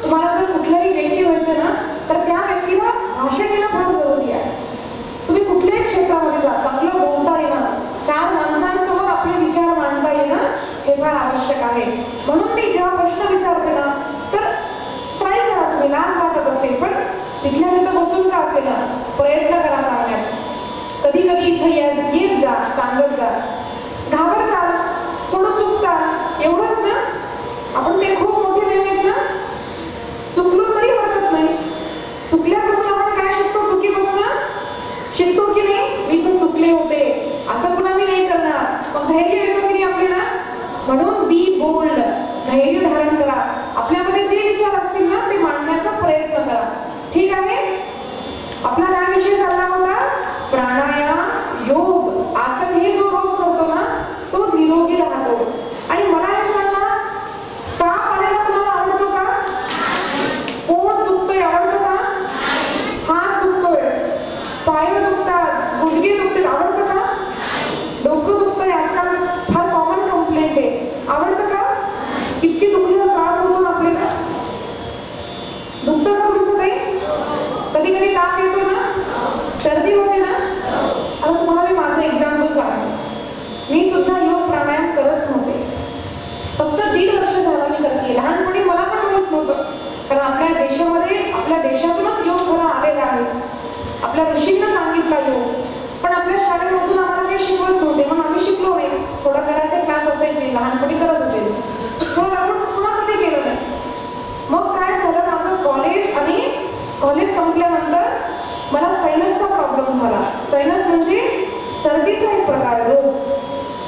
तुम्हाला जर कुठल्याही व्यक्ती व्हायचं ना तर त्या व्यक्तीला भाषण येणं फार जरुरी आहे. तुम्ही कुठल्याही क्षेत्रामध्ये जा, चांगलं बोलता येणं, 4 माणसांसमोर आपले विचार मांडता येणं हे फार आवश्यक आहे. म्हणून मी जेव्हा प्रश्न विचारते ना तर ट्राय करा, तुम्ही लाज वाटत असेल पण तिथल्या तिथं बसून का असेल ना प्रयत्न करा सांगण्याचा. कधी कधी इथं येत जा, सांगत जा. घाबरतात, थोडं चुकतात एवढंच ना, आपण ते खूप मोठे नाही आहेत ना, चुकलो तरी हरकत नाही. चुकल्यापासून आपण काय शिकतो, चुकीपासून शिकतो की नाही, मी तर चुकले होते असं पुन्हा मी नाही करणार. मग धैर्य येतो की आपले ना. म्हणून बी बोल्ड, धैर्य धारण करा. आपल्यामध्ये जे विचार असतील ना ते मांडण्याचा प्रयत्न करा. ठीक आहे. आपला काय विषय चालला होता, प्राणायाम, योग, आसन. हे जो रोज करतो ना तो निरोगी राहतो. आणि मला हे सांगा, ताप आलेला तुम्हाला आवडतो का? पोट दुखतोय आवडतं का? हात दुखतोय, पाय दुखतात, गुडघे दुखतात आवडतं का? डोकं दुखतंय, आजकाल फार कॉमन कंप्लेंट आहे, आवडतं का? इतकी दुखण्याचा त्रास होतो ना आपल्याला. दुखतं का तुमचं काही? कधी कधी ताप येतो ना, सर्दी होते ना. आता तुम्हाला मी माझं एक्झाम्पल सांगते. मी सुद्धा योग प्राणायाम करत नव्हते, फक्त 1.5 वर्ष झालं मी करते. लहानपणी मला पण माहित नव्हतं, कारण आपल्या देशामध्ये, आपल्या देशातूनच योग खरा आलेला आहे. आपल्या ऋषींना सांगितला योग, पण आपल्या शाळेमधून आम्हाला काही शिकवत नव्हते, म्हणून आम्ही शिकलो नाही. थोडा कराटे क्लास असायचे, लहानपणी करत होते, तर आपण पुन्हा कधी केलं नाही. मग काय झालं, माझं कॉलेज संपल्यानंतर मला सायनसचा प्रॉब्लेम झाला. सायनस म्हणजे सर्दीचा एक प्रकार, रोग.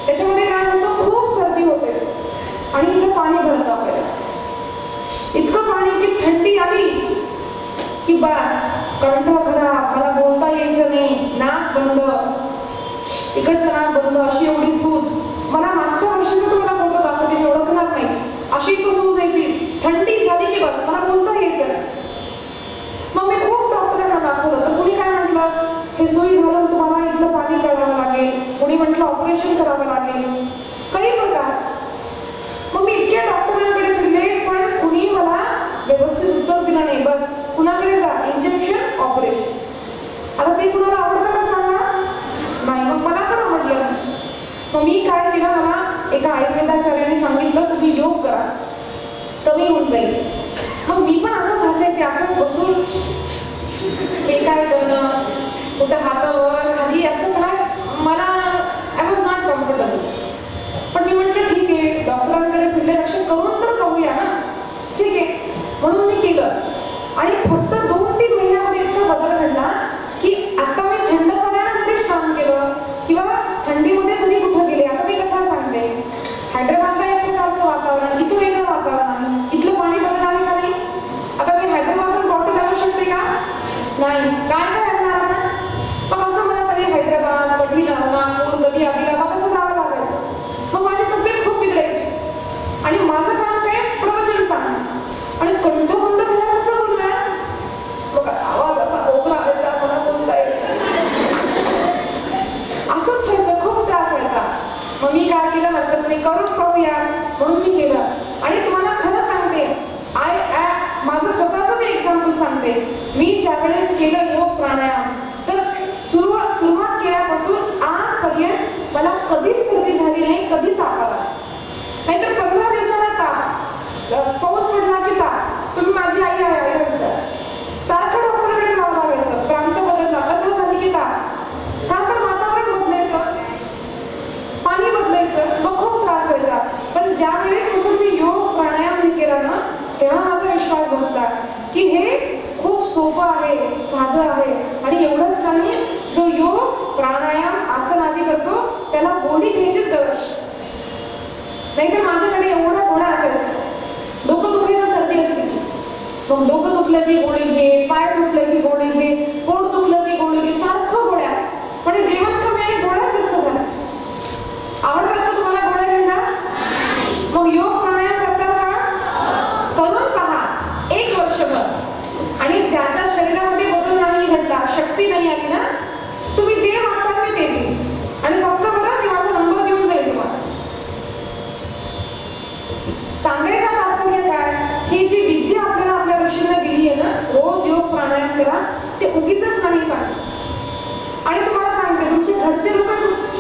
त्याच्यामध्ये काय होतं, खूप सर्दी होते आणि इथं पाणी भरतं आपल्याला. इतकं पाणी की थंडी आली की बस, कंठ खराब, मला बोलता यायचं नाही, नाक बंद, इकडचं नाक बंद, अशी एवढी सूज. मला मागच्या वर्षीचा तुम्हाला फोटो दाखवते, मी ओळखणार नाही, अशी तो सूज यायची. थंडी झाली की बस मला बोलता यायचं नाही. मग मी खूप डॉक्टरांना दाखवलं, तर कुणी काय म्हटलं, हे सुई घालून तुम्हाला इथलं पाणी काढावं लागेल, कुणी म्हटलं ऑपरेशन करावं लागेल, काही प्रकार. मग मी इतक्या डॉक्टरांकडे फिरले, पण कुणी मला व्यवस्थित उत्तर दिलं नाही. बस कुणाकडे जा, इंजेक्शन, ऑपरेशन. आता ते कुणाला आवडतं का सांगा? नाही. मग मला पण आवडलं. मग मी काय केलं, मला एका आयुर्वेदाचार्याने सांगितलं तुम्ही योग करा, कमी होऊन जाईल. मग मी पण असंच हसायचे, असं बसून हे काय करणं, कुठं हातावर खाली असं काय, मला आय वॉज नॉट कम्फर्टेबल. पण मी म्हटलं ठीक आहे, डॉक्टरांकडे फिरल्यापेक्षा करून तर पाहूया ना, ठीक आहे. म्हणून मी केलं आणि फक्त 2-3 महिन्यामध्ये इतका बदल घडला की आता मी थंड पाण्यानं जरी स्नान केलं किंवा थंडीमध्ये जरी कुठं गेले. आता मी कथा सांगते, हैदराबादला एक प्रकारचं वातावरण, इथं वेगळं वातावरण, इथलं पाणी बदल आहे का नाही? आता मी हैदराबादून बॉटल आणू शकते का? नाही. काय करणार ना? मग असं मला कधी हैदराबाद, कधी नागपूर, कधी आदिलाबाद असं जावं लागायचं. मग माझी तब्येत खूप बिघडायची आणि माझं काम काय, प्रवचन सांगणं. आणि कंठ बंद झाला कसं बोलणार, मग आवाज असा ओघळा व्हायचा, मला बोलता यायचं, असंच व्हायचं, खूप त्रास व्हायचा. मग मी काय केलं, हरकत नाही, करून पाहूया म्हणून मी केलं. आणि तुम्हाला खरं सांगते, माझं स्वतःचं मी एक्झाम्पल सांगते. मी ज्यावेळेस केलं योग प्राणायाम, तर सुरुवात केल्यापासून आजपर्यंत मला कधीच सर्दी झाली नाही, कधी ताप आला नाहीतर 15 दिवसाला ताप, पाऊस पडला की ताप. तुम्ही माझी आई आहे, आईला विचार, सारखं डॉक्टरकडे जावं लागायचं. प्रांत बदलला, कथा झाली की ताप. का तर वातावरण बदलायचं, पाणी बदलायचं, मग खूप त्रास व्हायचा. पण ज्या वेळेस पासून मी योग प्राणायाम हे केला ना, तेव्हा माझा विश्वास बसला की हे खूप सोपं आहे, साधं आहे. आणि एवढंच नाही, जो योग प्राणायाम आसन आदी करतो त्याला गोळी घ्यायचीच गरज नाहीतर माझ्याकडे एवढ्या गोळ्या असायच्या. डोकं दुखायचं, सर्दी असते, मग डोकं दुखलं की गोळी घे, पाय दुखलं की गोळी घे, पोट दुखलं की गोळी घे, सारखं गोळ्या. पण जेवण कमी आणि गोळ्या जास्त झाल्या. आवडतात का तुम्हाला गोळ्या घ्यायला? मग योग प्राणायाम करतात का? करून पहा 1 वर्षभर. आणि ज्याच्या शरीरामध्ये बदल नाही घडला, शक्ती नाही आली ना, तुम्ही जे मागता मी ते देईन. आणि फक्त बघा, मी माझा नंबर देऊन जाईल तुम्हाला. सांगायचं तात्पर्य काय, ही जी विद्या आपल्याला आपल्या प्राणायाम करा, ते उगीच नाही सांग. आणि तुम्हाला सांगते, तुमचे घरचे लोक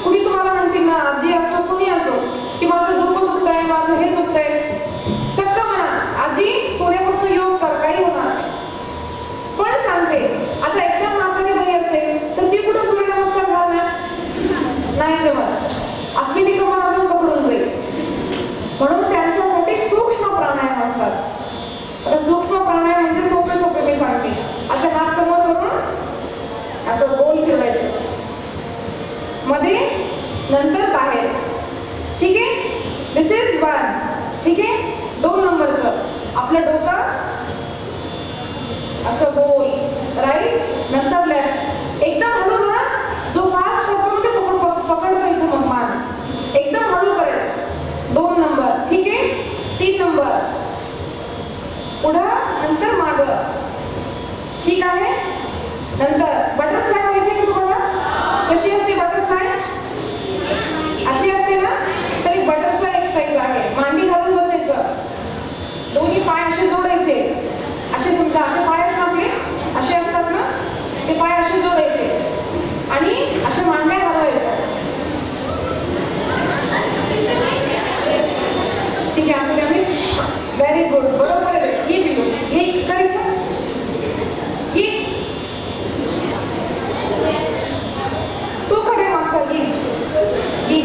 कुणी तुम्हाला म्हणतील ना, आजी असो कोणी असो, की माझं डोकं दुखतंय, माझं हे दुखतंय, चक्क म्हणा आजी उद्यापासून योग कर, काही होणार नाही. पण सांगते, आता एकदम म्हातारी बाई असेल तर ती कुठं सूर्यनमस्कार घालणार, नाही जमत, असली ती कमान अजून पकडून जाईल. म्हणून त्यांच्यासाठी सूक्ष्म प्राणायाम असतात. आता सूक्ष्म प्राणायाम म्हणजे सोपे सोपे मी सांगते. असे हात समोर करून असं गोल फिरवायचं, मध्ये नंतर बाहेर. ठीक आहे, दिस इज 1. ठीक आहे, 2 नंबरचं आपलं डोकं असं गोल, राईट, नंतर लेफ्ट. एकदम हळू ना, जो फास्ट करतो म्हणजे पकडतो इथं मग मान, एकदम हळू करायचं. 2 नंबर. ठीक आहे, 3 नंबर पुढं, नंतर मागं. ठीक आहे, नंतर बटरफ्लाय माहिती आहे तुम्हाला, कशी असते बटरफ्लाय, अशी असते ना, तर एक बटरफ्लाय एक्सरसाइज आहे. मांडी घालून बसायचं, दोन्ही पाय असे जोडायचे, असे समजा असे पाय आहेत ना आपले, असे असतात ना, ते पाय असे जोडायचे आणि अशा मांड्या घालवायच्या. ठीक आहे, असं त्यामुळे व्हेरी गुड, बरोबर आहे. ये बिलू ये कर इथं, ये तू खरे मागचा, ये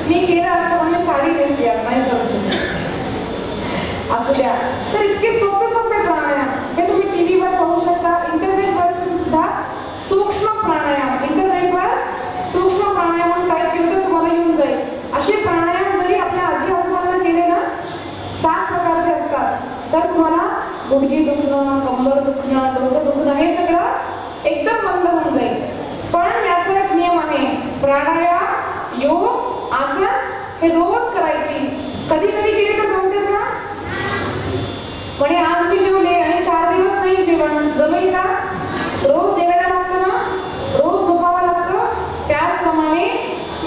मी केलं असतं म्हणजे साडी नेसली नाही करू असू द्या. तर इतके सोपे सोपे प्राणायाम हे तुम्ही टीव्हीवर पाहू शकता, इंटरनेटवर सुद्धा सूक्ष्म प्राणायाम, इंटरनेटवर सूक्ष्म प्राणायाम टाईप केलं तर तुम्हाला येऊन जाईल. असे प्राणायाम जरी आपल्या आजी आजोबांना केले ना, 7 प्रकारचे असतात, तर तुम्हाला गुडघे दुखणं, कंबर दुखणं, डोकं दुखणं हे सगळं एकदम बंद होऊन जाईल. पण याचा एक नियम आहे, प्राणायाम, योग, आसन हे रोज करायची. कधी कधी केले तर जमते का, म्हणजे आज मी जेवले आणि 4 दिवस नाही जेवण, जमेल का? रोज जेवायला लागतं ना, रोज झोपावं लागतं. त्याचप्रमाणे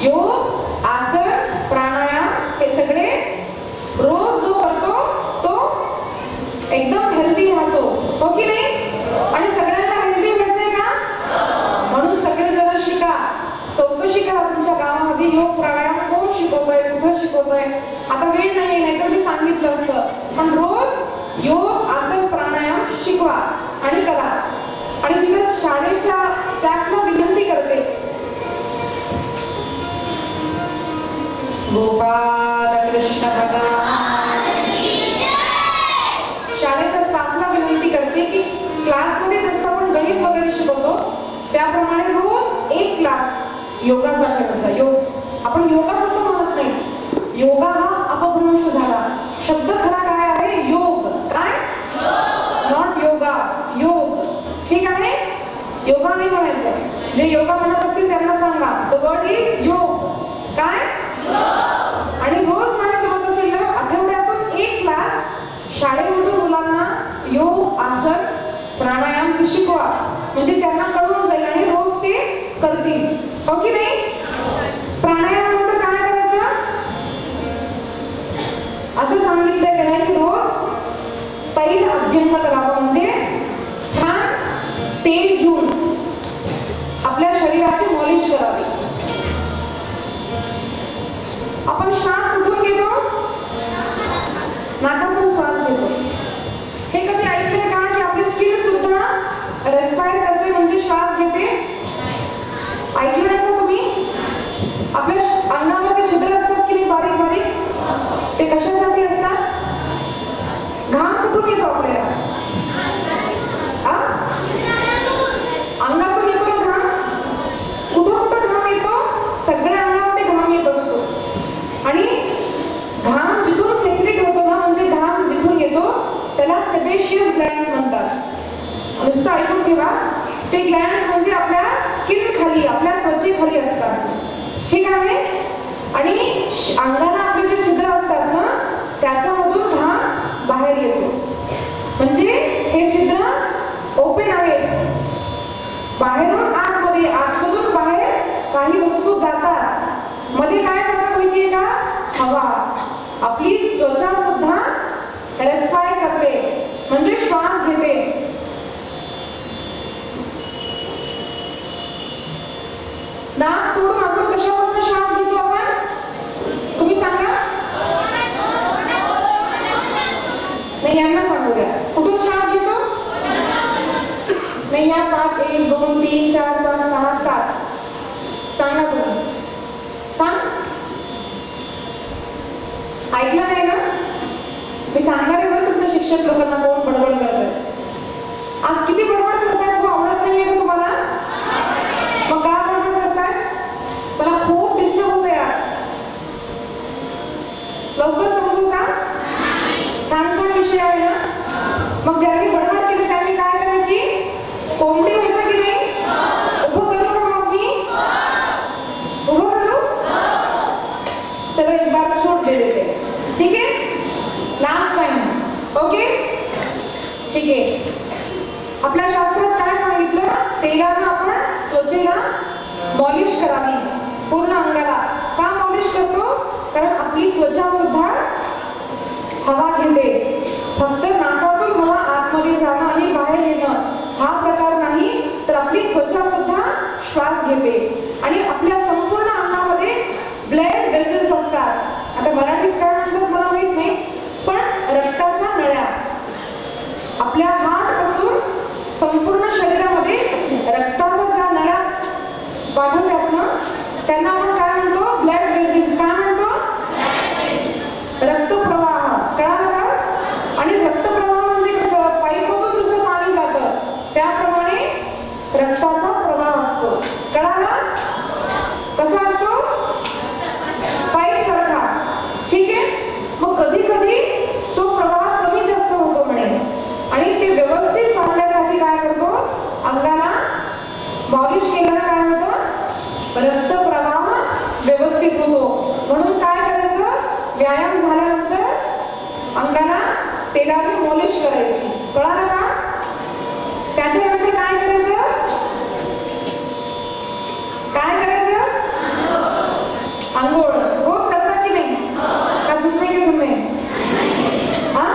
योग, आसन, प्राणायाम हे सगळे रोज जो करतो तो एकदम हेल्दी राहतो, हो की नाही? आणि सगळ्यांना हेल्दी व्हायचंय का? म्हणून सगळे जण शिका, चौकशी करा तुमच्या गावामध्ये योग प्राणायाम कोण शिकवतंय, कुठं शिकवतंय. आता वेळ नाही, नाहीतर मी सांगितलं असतं. पण रोज योग, आसन, प्राणायाम शिकवा आणि करा. आणि मी तर शाळेच्या स्टाफला विनंती करते, गोपाल कृष्ण भगवान, शाळेच्या स्टाफला विनंती करते की क्लासमध्ये जसं आपण गणित वगैरे शिकवतो त्याप्रमाणे रोज एक क्लास योगाचा ठेवत जा. योग आपण योगा सुद्धा म्हणत नाही, योगा हा अपभ्रंश झाला. शब्द खरा काय आहे? योग. काय? नॉट योगा, योग. ठीक आहे, योगा नाही म्हणायचं. जे योगा म्हणत असतील त्यांना सांगा द वर्ड इज योग. काय? आणि रोज नाही जमत असेल ना, आठवड्यातून एक क्लास शाळेमधून मुलांना योग, आसन, प्राणायाम हे शिकवा, म्हणजे त्यांना कळून जाईल आणि रोज ते करतील, हो की नाही? प्राणायाम नंतर काय करायचं असं सांगितलं गेलंय की रोज तैल अभ्यंग करावं, म्हणजे छान तेल घेऊन आपल्या शरीराची मॉलिश करावी. आपण श्वास कुठून घेतो? नाकातून श्वास घेतो. हे कधी ऐकलंय का की आपली स्किन सुद्धा रेस्पायर करते, म्हणजे श्वास घेते? ऐकलं नाही का तुम्ही? आपल्या अंगामध्ये छिद्र असतात की नाही, बारीक बारीक, ते कशासाठी असतात? घाम कुठून येतो आपल्याला? अंगातून येतो ना घाम. कुठं कुठं घाम येतो? सगळ्या अंगामध्ये घाम येत असतो. आणि घाम जिथून सेक्रेट होतो ना, म्हणजे घाम जिथून येतो त्याला सेबेशियस ग्लँड्स म्हणतात. नुसतं ऐकून ठेवा, ते ग्लँड्स म्हणजे आपल्या स्किन खाली, आपल्या त्वचेखाली असतात. ठीक आहे? आणि अंगाला आपले जे छिद्र असतात ना त्याच्यामधून घाम बाहेर येतो, म्हणजे हे छिद्र ओपन आहेत. बाहेरून आतमध्ये, आतमधून बाहेर काही वस्तू जातात. मध्ये काय जातं माहितीये का? हवा. आपली त्वचा सुद्धा रेस्पायर करते. सोडून अजून कशापासून श्वास घेतो आपण? तुम्ही सांगा. नाही, यांना सांगू द्या. कुठून श्वास घेतो? नाही, या 5 1 2 3 4 5 6 7 सांगा तुम्ही. सांग. ऐकलं नाही ना? मी सांगणार आहे बरं तुमच्या शिक्षक लोकांना कोण बडबड करतात. आज किती बडबड करतायत? हो, आवडत नाहीये का तुम्हाला? मग का बडबड करताय? मला खूप डिस्टर्ब होतंय आज. लवकर समजू का? छान छान विषय आहे ना. मग ज्यांनी बडबड केली त्यांनी काय करायची? कोंबडी व्हायचं की नाही? उभं करू का मग मी? उभं करू? चलो एक बार छोड़ दे देते. ठीक है, लास्ट टाइम. ओके, ठीक आहे. आपल्या शास्त्रात काय सांगितलं? तेलानं आपण त्वचेला मॉलिश करावी पूर्ण अंगाला. का मॉलिश करतो? कारण आपली त्वचा सुद्धा हवा घेते. फक्त नाकातून हवा आतमध्ये जाणं आणि बाहेर येणं हा प्रकार नाही, तर आपली त्वचा सुद्धा श्वास घेते. आणि आपल्या संपूर्ण अंगामध्ये ब्लड वेसल्स असतात. आता मराठीत काय म्हणतात मला माहित नाही, पण रक्ताच्या नळ्या आपल्या हातापासून संपूर्ण शरीरामध्ये रक्ताच्या ज्या नळ्या वाढवतात ना, त्यांना आपण काय म्हणतो? Blood vessels. काय म्हणतो? रक्तप्रवाह. कळालं का? आणि रक्तप्रवाह म्हणजे कसं? पाईपमधून जसं पाणी जातं त्याप्रमाणे रक्ताचा प्रवाह असतो. कळालं? कसा असतो? पाईप सारखा. ठीक आहे. मग कधी कधी तो प्रवाह कमी जास्त होतो म्हणे, आणि ते व्यवस्थित चालण्यासाठी काय करतो? अंगाला मॉलिश केल्यानं काय होतं? रक्तप्रवाह व्यवस्थित होतो. म्हणून काय करायचं? व्यायाम झाल्यानंतर अंगाला तेलाने मॉलिश करायची. कळालं का? त्याच्यानंतर काय करायचं? काय करायचं? आंघोळ. रोज करता की नाही? का झुकणे की झुकणे? हा,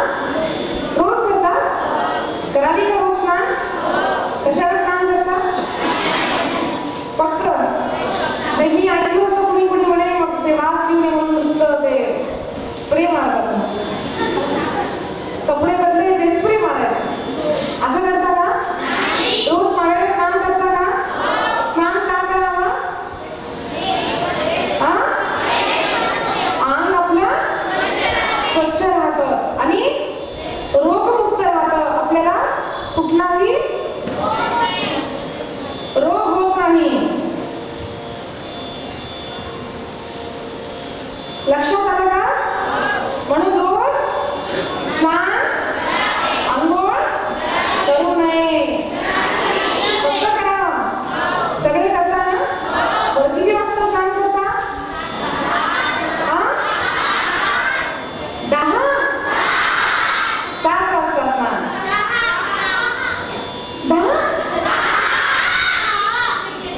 रोज करता? करावी का रोज स्नान? कशाला स्नान करता? फक्त नाही, मी ऐकलं होतं कुणी कुणी म्हणे मग ते वास येऊ नये म्हणून नुसतं ते स्प्रे मारतात. कपडे बदलायचे, स्प्रे मारायचं. असं करता का? रोज पाण्याला स्नान करता का? स्नान का करावं? हा, अंग आपलं स्वच्छ राहतं आणि रोगमुक्त राहतं. आपल्याला कुठलाही रोग होत नाही. लक्षात आलं का? म्हणून रोज स्नान अंघोळ करू नये. फक्त करावं. सगळे करता ना? बरं, किती वाजता स्नान करता? 10 7 वाजता स्नान. 10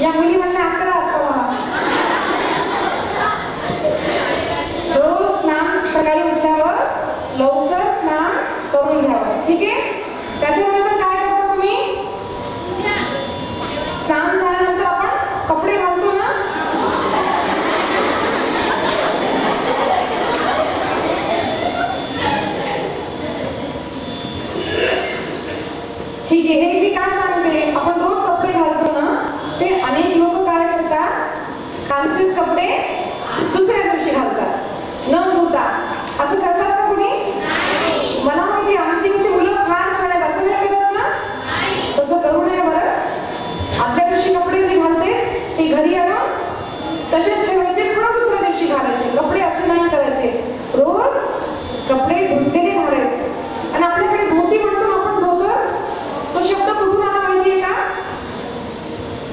या मुली म्हणल्या 11 वाजता. रोज स्नान सकाळी उठल्यावर लवकर स्नान करून घ्यावं. ठीक आहे. त्याच्यानंतर काय करता तुम्ही? स्नान झाल्यानंतर आपण कपडे घालतो ना. ठीक आहे. हे मी काय सांगते, आपण रोज कपडे घालतो ना, ते अनेक लोक काय करतात? कालचेच कपडे दुसऱ्या दिवशी घालतात न धुता. असं करतात का कुणी? मला माहिती आमसिंगची मुलं फार छान आहेत. असं नाही करत ना? तसं करू नये बरं. आदल्या दिवशी कपडे जे घालते ते घरी आणून तसेच ठेवायचे, पुन्हा दुसऱ्या दिवशी घालायचे. कपडे असे नाही करायचे. रोज कपडे धुतलेले घालायचे. आणि आपल्याकडे धोती म्हणतो आपण, धोतर, तो शब्द कुठून आला माहितीये का?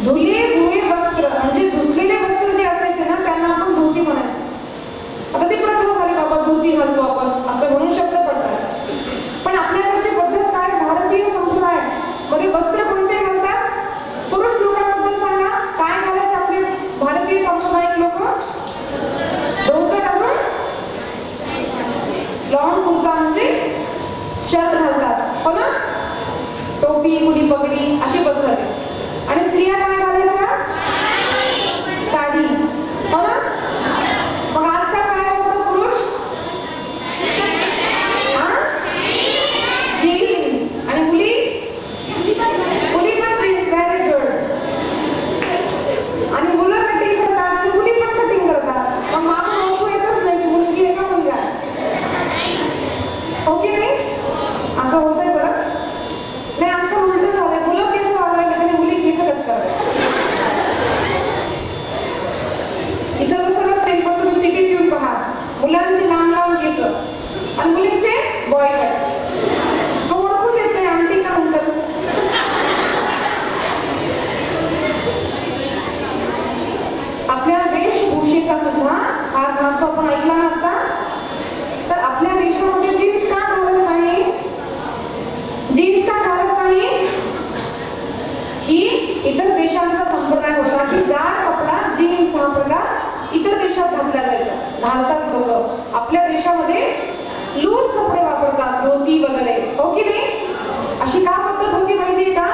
धुले हुए वस्त्र, म्हणजे धुतलेले वस्त्र जे असायचे ना त्यांना आपण धोती म्हणायचो. आता ती प्रथा झाली, बाबा धोती घालतो आपण असं म्हणून शब्द पडतात. पण आपल्याकडची पद्धत काय? भारतीय संप्रदाय मध्ये वस्त्र कोणते घालतात? पुरुष लोकांबद्दल सांगा. काय घालायचे आपले भारतीय संप्रदाय लोक? धोतर अजून लॉंग कुर्ता मुलांचे लांब लांब केस आणि मुलींचे बॉय कट. ओळखूच येत नाही आंटी का अंकल. आपल्या वेशभूषेचा सुद्धा फार महत्व आपण ऐकला ना आता. तर आपल्या देशामध्ये जीन्स का घालत नाही, जीन्स का घालत नाही, ही इतर देशांचा संप्रदाय होता की जाड कपडा जीन्स हा प्रकार इतर देशात घातला जायचा, घालतात लोक. आपल्या देशामध्ये लूज कपडे वापरतात, धोती वगैरे, हो की नाही. अशी का पद्धत होती माहितीये का,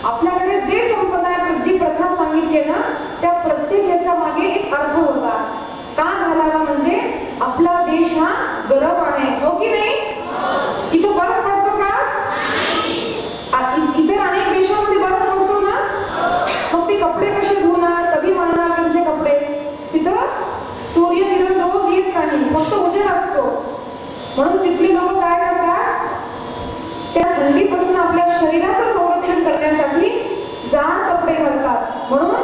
आपल्याकडे जे संप्रदाय जी प्रथा सांगितली ना त्या प्रत्येक याच्या मागे एक अर्थ होता. का घालावा म्हणजे आपला देश हा गरम आहे, हो की नाही. इथं बर्फ पडतो का, इतर अनेक देशामध्ये बर्फ पडतो ना, मग ते कपडे कसे धुणार, कधी वाळणार त्यांचे कपडे. तिथं सूर्यकिरण रोज येत नाही, फक्त उजेड असतो. म्हणून तिथले लोक काय करतात, त्या थंडीपासून आपल्या शरीराचं संरक्षण करण्यासाठी जाड कपडे घालतात. म्हणून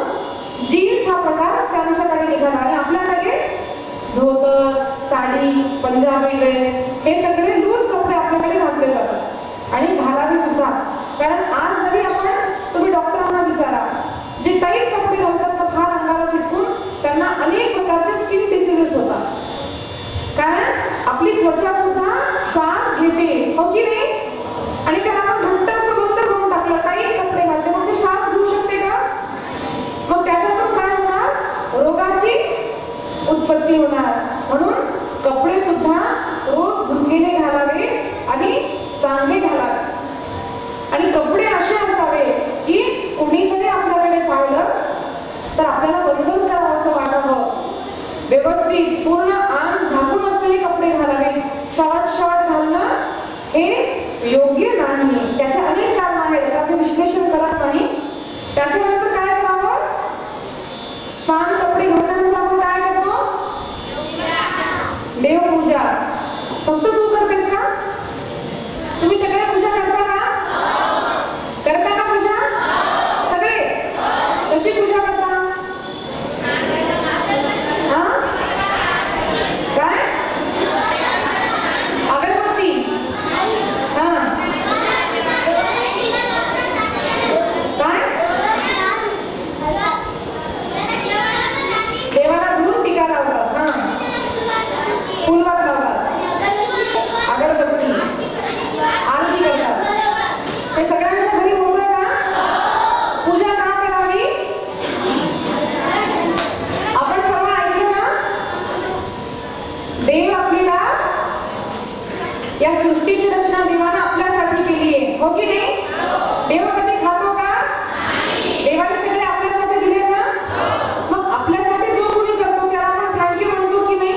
जीन्स हा प्रकार त्यांच्याकडे निघाला आणि आपल्याकडे धोतर, साडी, पंजाबी ड्रेस हे सगळे लूज कपडे आपल्याकडे घातले जातात आणि घालावे सुद्धा. कारण आज जरी आपण, तुम्ही डॉक्टरांना विचारा, जे टाईट कपडे घालतात ना फार अंगाला चिटकून, त्यांना अनेक प्रकारचे स्किन डिसीजेस होतात. कारण आपली त्वचा सुद्धा श्वास घेते, हो की नाही. आणि त्याला आपण घट्ट असं बंद करून टाकलं, टाईट कपडे घातले, मग ते श्वास घेऊ शकते का. मग त्याच्यातून काय होणार, रोगाची उत्पत्ती होणार. म्हणून कपडे सुद्धा रोज धुतलेले घालावे आणि चांगले घालावे. आणि कपडे असे असावे की कोणी जरी आपल्याकडे पाहिलं तर आपल्याला बंधन करावं असं वाटावं. व्यवस्थित पूर्ण अंग झाकून असलेले कपडे घालावे. शॉर्ट घालणं हे योग्य नाही. त्याचे अनेक कारण आहेत, त्याचे विश्लेषण करत नाही. त्याच्यानंतर काय करावं, स्नान कपडे घातल्यानंतर आपण काय करतो, देवपूजा. फक्त तू करतेस का, तुम्ही सगळे पूजा करता का, करता का पूजा सगळे. कशी पूजा करता, हा काय, अगरबत्ती, हा काय, देवाला धूप टिका लावतात, हा फुलवात लावतात, अगरबत्ती, आरती करतात. हे सगळ्यांच्या घरी होतं का, पूजा का करावी. आपण परवा ऐकलं ना, देव आपल्याला या सृष्टीची रचना देवानं आपल्यासाठी केली आहे, हो की नाही. देव कधी खातो का, देवाने सगळे आपल्यासाठी दिले ना. मग आपल्यासाठी जो कोणी करतो त्याला आपण थँक्यू म्हणतो की नाही.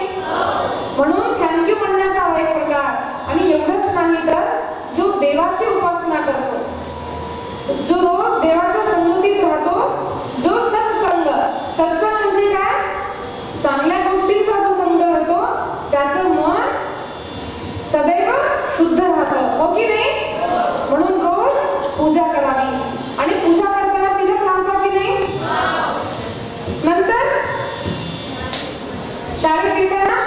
म्हणून थँक्यू म्हणण्याचा हा एक प्रकार. आणि एवढंच नाही तर जो देवाची उपासना करतो, जो रोज देवाच्या संगतीत राहतो, जो सत्संग, सत्संग म्हणजे काय, चांगल्या गोष्टींचा जो संग होतो त्याचं मन सदैव शुद्ध राहतं, हो की नाही. म्हणून रोज पूजा करावी. आणि पूजा करताना तिलक लावता की नाही. नंतर शाळेत येताना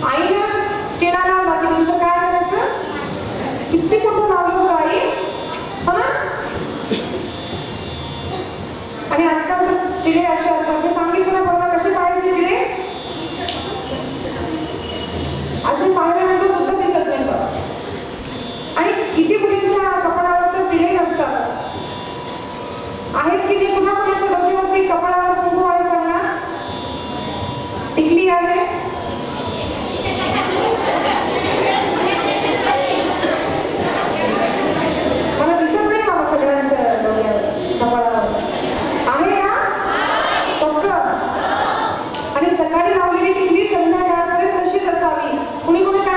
आईनं केला लावला की नंतर काय करायचं, किती कुठं लावलं आई, हो ना. आणि आजकाल टिळे असे असतात, ते सांगितलं ना परवा, कसे पाहायचे टिळे, असे पाहिल्यानंतर सुद्धा दिसत नाही बघ. आणि किती मुलींच्या कपडावर तर टिळे नसतात, आहेत की नाही. पुन्हा कोणाच्या डोक्यावरती कपडावर कुंकू आहे सांगा, टिकली आहे, मला दिसत नाही बाबा सगळ्यांच्या डोक्यावर कपडावर आहे ना, पक्क. आणि सकाळी लावलेली टिकली संध्याकाळपर्यंत तशीच असावी. कुणी कुणी काय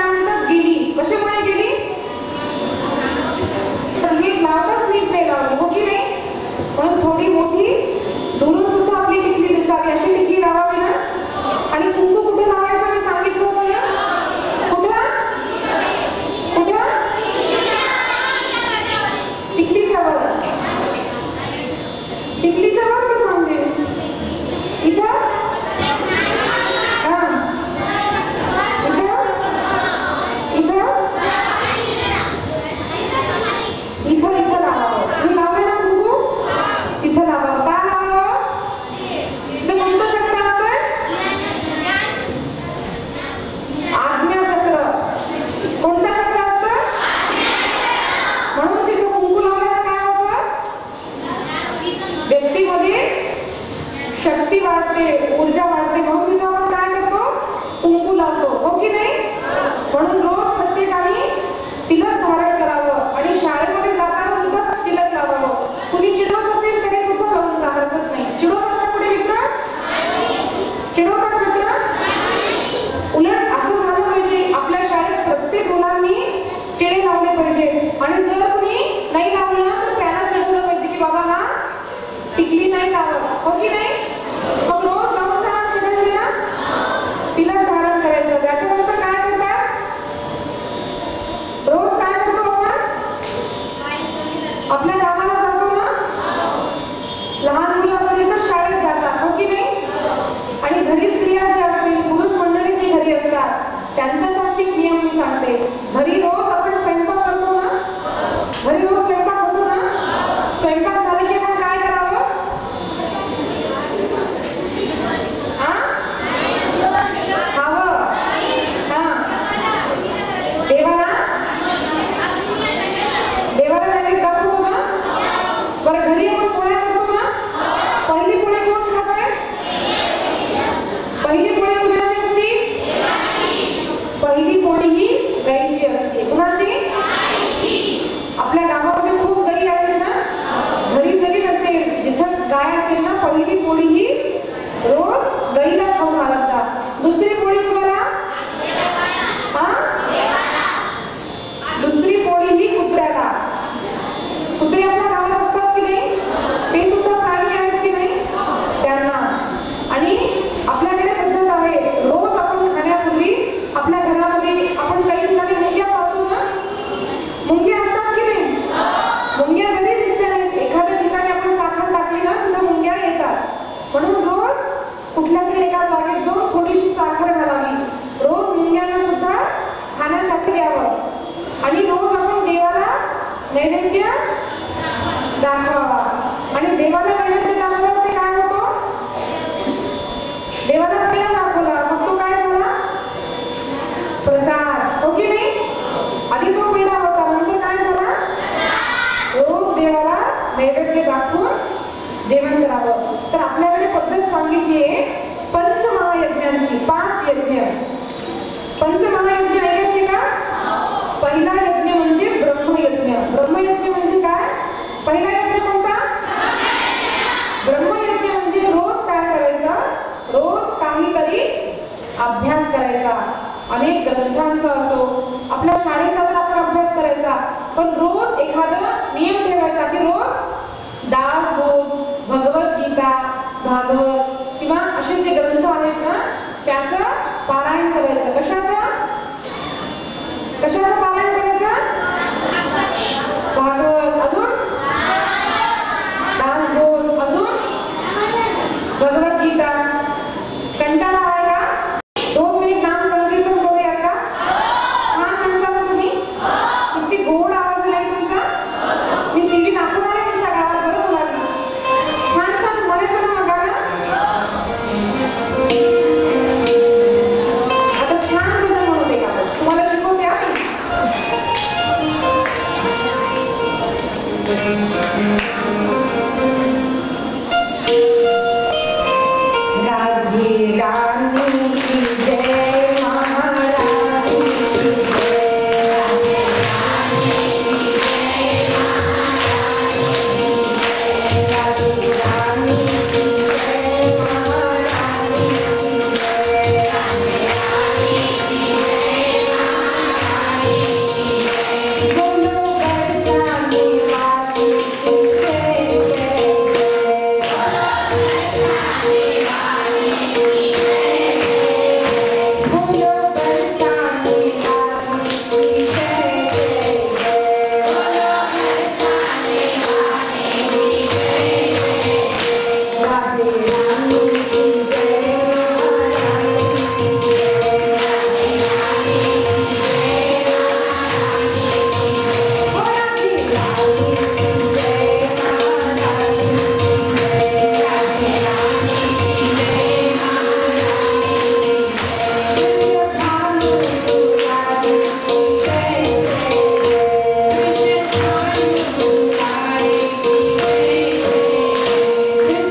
स्त्रीमध्ये शक्ती वाढते, ऊर्जा वाढते, म्हणून तिथं आपण काय करतो, कुंकू लावतो, हो की नाही? म्हणून रोज प्रत्येकाने तिलक धारण करावं आणि शाळेमध्ये जाताना सुद्धा तिलक लावावं. कुणी चिडवत असेल तरी सुद्धा लावून जा, हरकत नाही. चिडवतात का कुणी मित्र? चिडवतात मित्र? उलट असं झालं पाहिजे, आपल्या शाळेत प्रत्येक मुलांनी टिळे लावले पाहिजे. आणि जर कुणी नाही लावलं ना तर त्याला चिडवलं पाहिजे की बाबा हा टिकली नाही लावत, हो की नाही? मग रोज लावून जाणार सगळे ना, तिलक धारण करायचं. त्याच्यानंतर काय करतात, रोज काय करतो आपण, आपल्या कामाला जातो ना, लहान मुलं असतील तर शाळेत जातात, हो की नाही? आणि घरी स्त्रिया ज्या असतील, पुरुष मंडळी जी घरी असतात, त्यांच्यासाठी नियम मी सांगते. घरी रोज आपण स्वयंपाक करतो ना, घरी रोज स्वयंपाक होतो ना, स्वयंपाक झाला की आपण काय करावं, खावं. देवाला नैवेद्य दाखवतो ना. बरं, घरी आपण पोळ्या करतो ना, पहिली पोळी कोण खाते? पहिली पोळी कुणाची असते? पहिली पोळी ही गाईची असते. कुणाची? आपल्या गावामध्ये खूप गाई आहेत ना, घरी जरी नसेल, जिथं गाय असेल ना, पहिली पोळी ही रोज गाईला खाऊ घालत जा. दुसरी पोळी कुणाला? दुसरी पोळी ही कुत्र्याला. कुत्रे आपल्या गावात असतात की नाही? ते सुद्धा प्राणी आहेत की नाही? त्यांना. आणि आपल्याकडे पद्धत आहे, रोज आपण खाण्यापूर्वी आपल्या घरामध्ये आपण काही ठिकाणी मुंग्या पाहतो ना, मुंग्या असतात की नाही? मुंग्या जरी दिसल्या नाहीत, एखाद्या ठिकाणी आपण साखर टाकली ना तिथं मुंग्या येतात. म्हणून रोज कुठल्या तरी एका जागेत जाऊन थोडीशी साखर घालावी, रोज मुंग्यांना सुद्धा खाण्यासाठी द्यावं. आणि रोज आपण देवाला नैवेद्य दाखवावा. आणि देवाला नैवेद्य दाखवल्यावर ते काय होतो, देवाला पेढा दाखवला मग तो काय झाला, प्रसाद, हो की नाही? आधी तो पेढा होता, नंतर काय झाला, रोज देवाला नैवेद्य दाखवून जेवण करावं. तर आपल्याकडे पद्धत सांगितली आहे पंचमहायज्ञांची, 5 यज्ञ. पंचमहायज्ञ ऐकायचे का? पहिला यज्ञ म्हणजे ब्रह्मयज्ञ. ब्रह्मयज्ञ म्हणजे काय? पहिला यज्ञ कोणता? ब्रह्मयज्ञ म्हणजे रोज काय करायचं, रोज काहीतरी अभ्यास करायचा. अनेक ग्रंथांचा असो, आपल्या शाळेचा पण आपण अभ्यास करायचा, पण रोज एखादा नियम ठेवायचा की रोज दासबोध, भगवद्गीता, भागवत किंवा असे जे ग्रंथ आहेत ना त्याचं पारायण करायचं. कशाचं पारायण करायचं? भागवत, अजून दासबोध, अजून भगवद्गीता. कंटाळा आहे का? 2 मिनिट नाम संकीर्तन करूया का? छान म्हणता ना तुम्ही, किती गोड आवाज आहे तुमचा. मी सीडी दाखवणार आहे तुमच्या गावात, बरं मुलांना. छान छान म्हणायचं ना मग. आता छान भजन म्हणते का? तुम्हाला शिकवते आम्ही. राधे रानी की जय, महारानी की जय, राधे रानी की जय, महारानी की जय, राधे रानी की जय, महारानी की जय, राधे रानी की जय, महारानी की जय, बोलो बरसाने वाली की जय जय जय, बोलो बरसाने वाली की जय जय जय, बोलो बरसाने वाली की जय जय जय, राधे रानी की जय, महारानी की जय, राधे रानी की जय, महारानी की जय, राधे रानी की जय, महारानी की जय, राधे रानी की जय, महारानी की जय, भानु सुरारी की जय जय जय, भानु सुरारी की जय जय जय,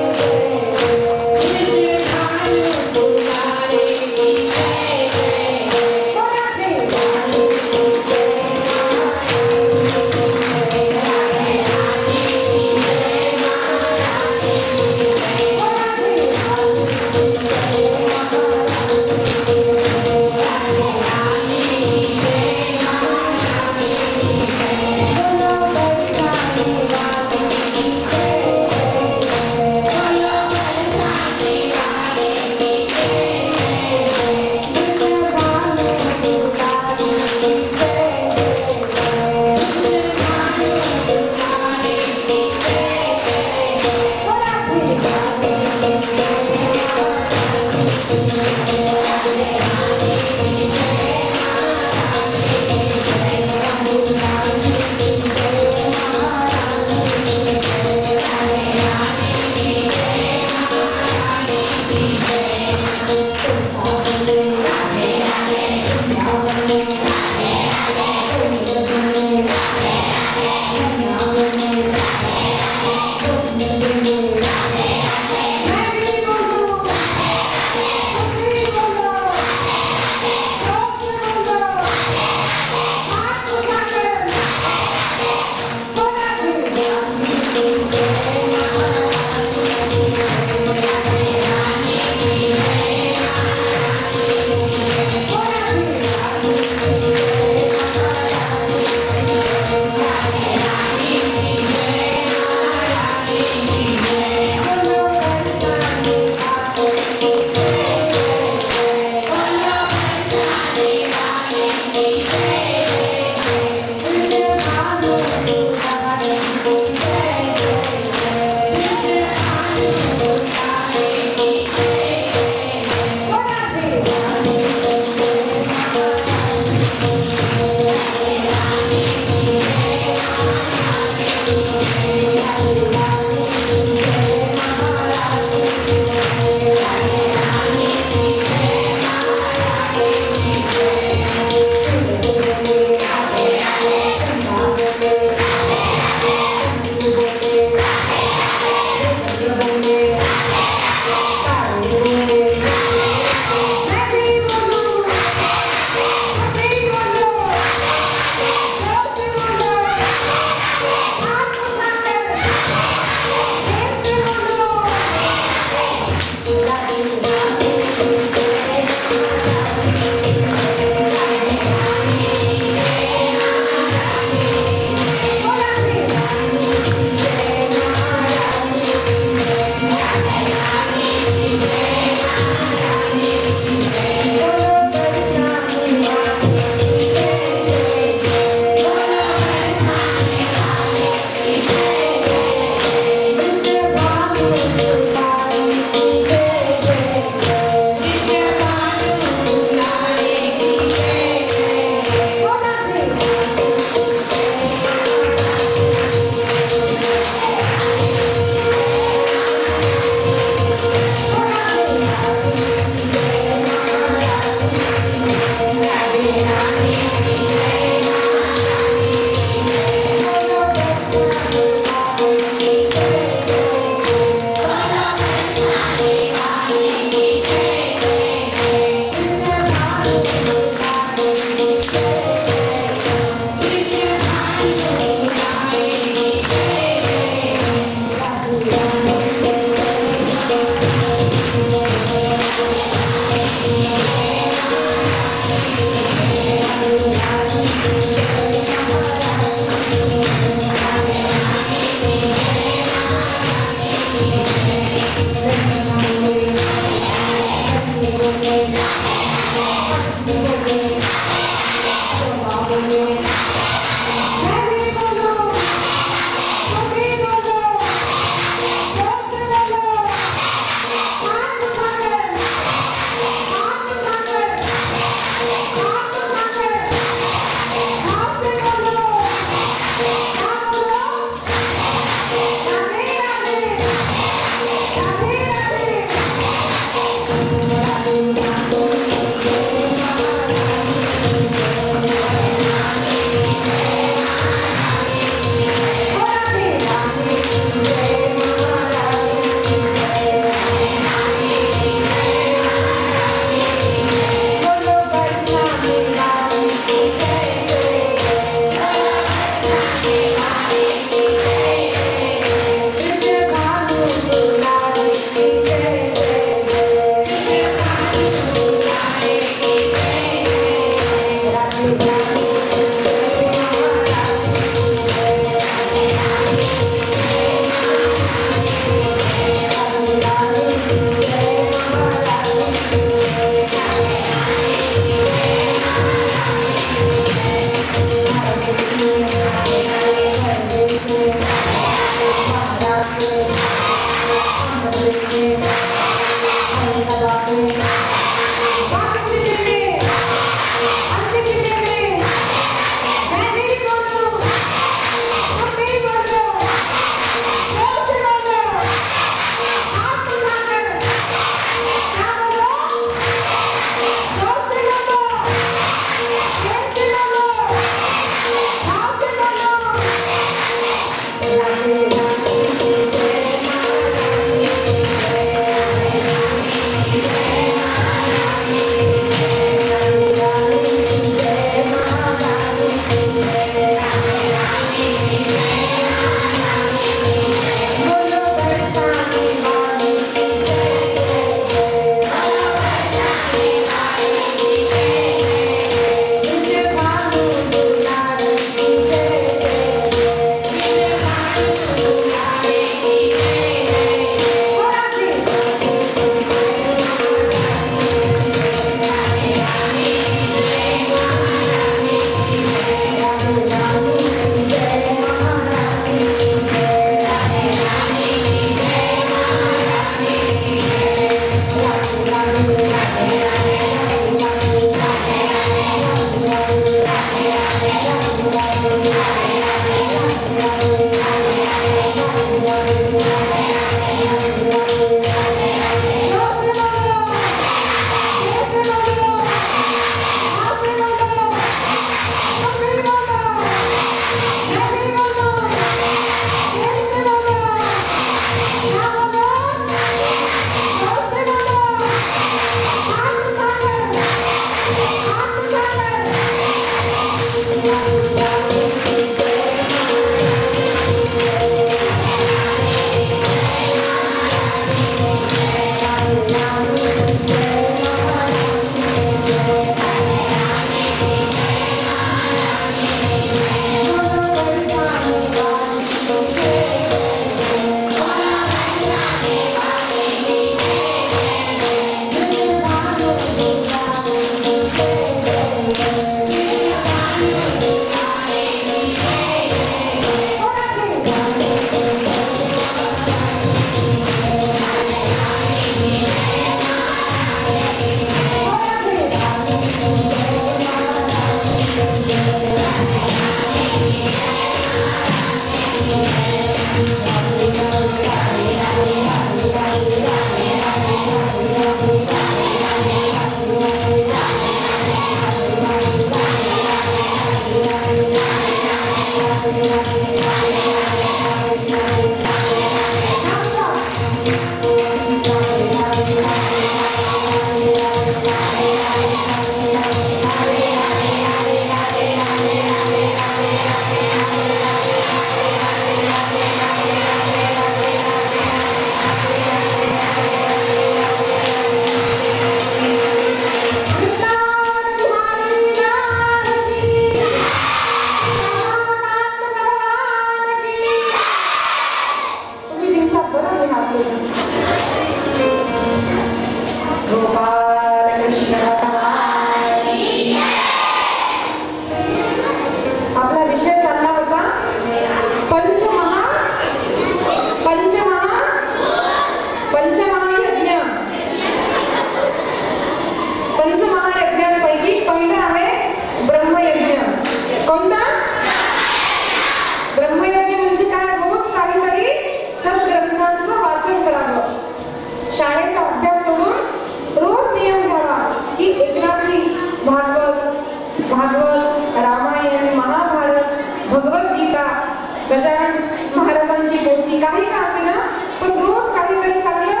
काही का असेना पण रोज काहीतरी चांगलं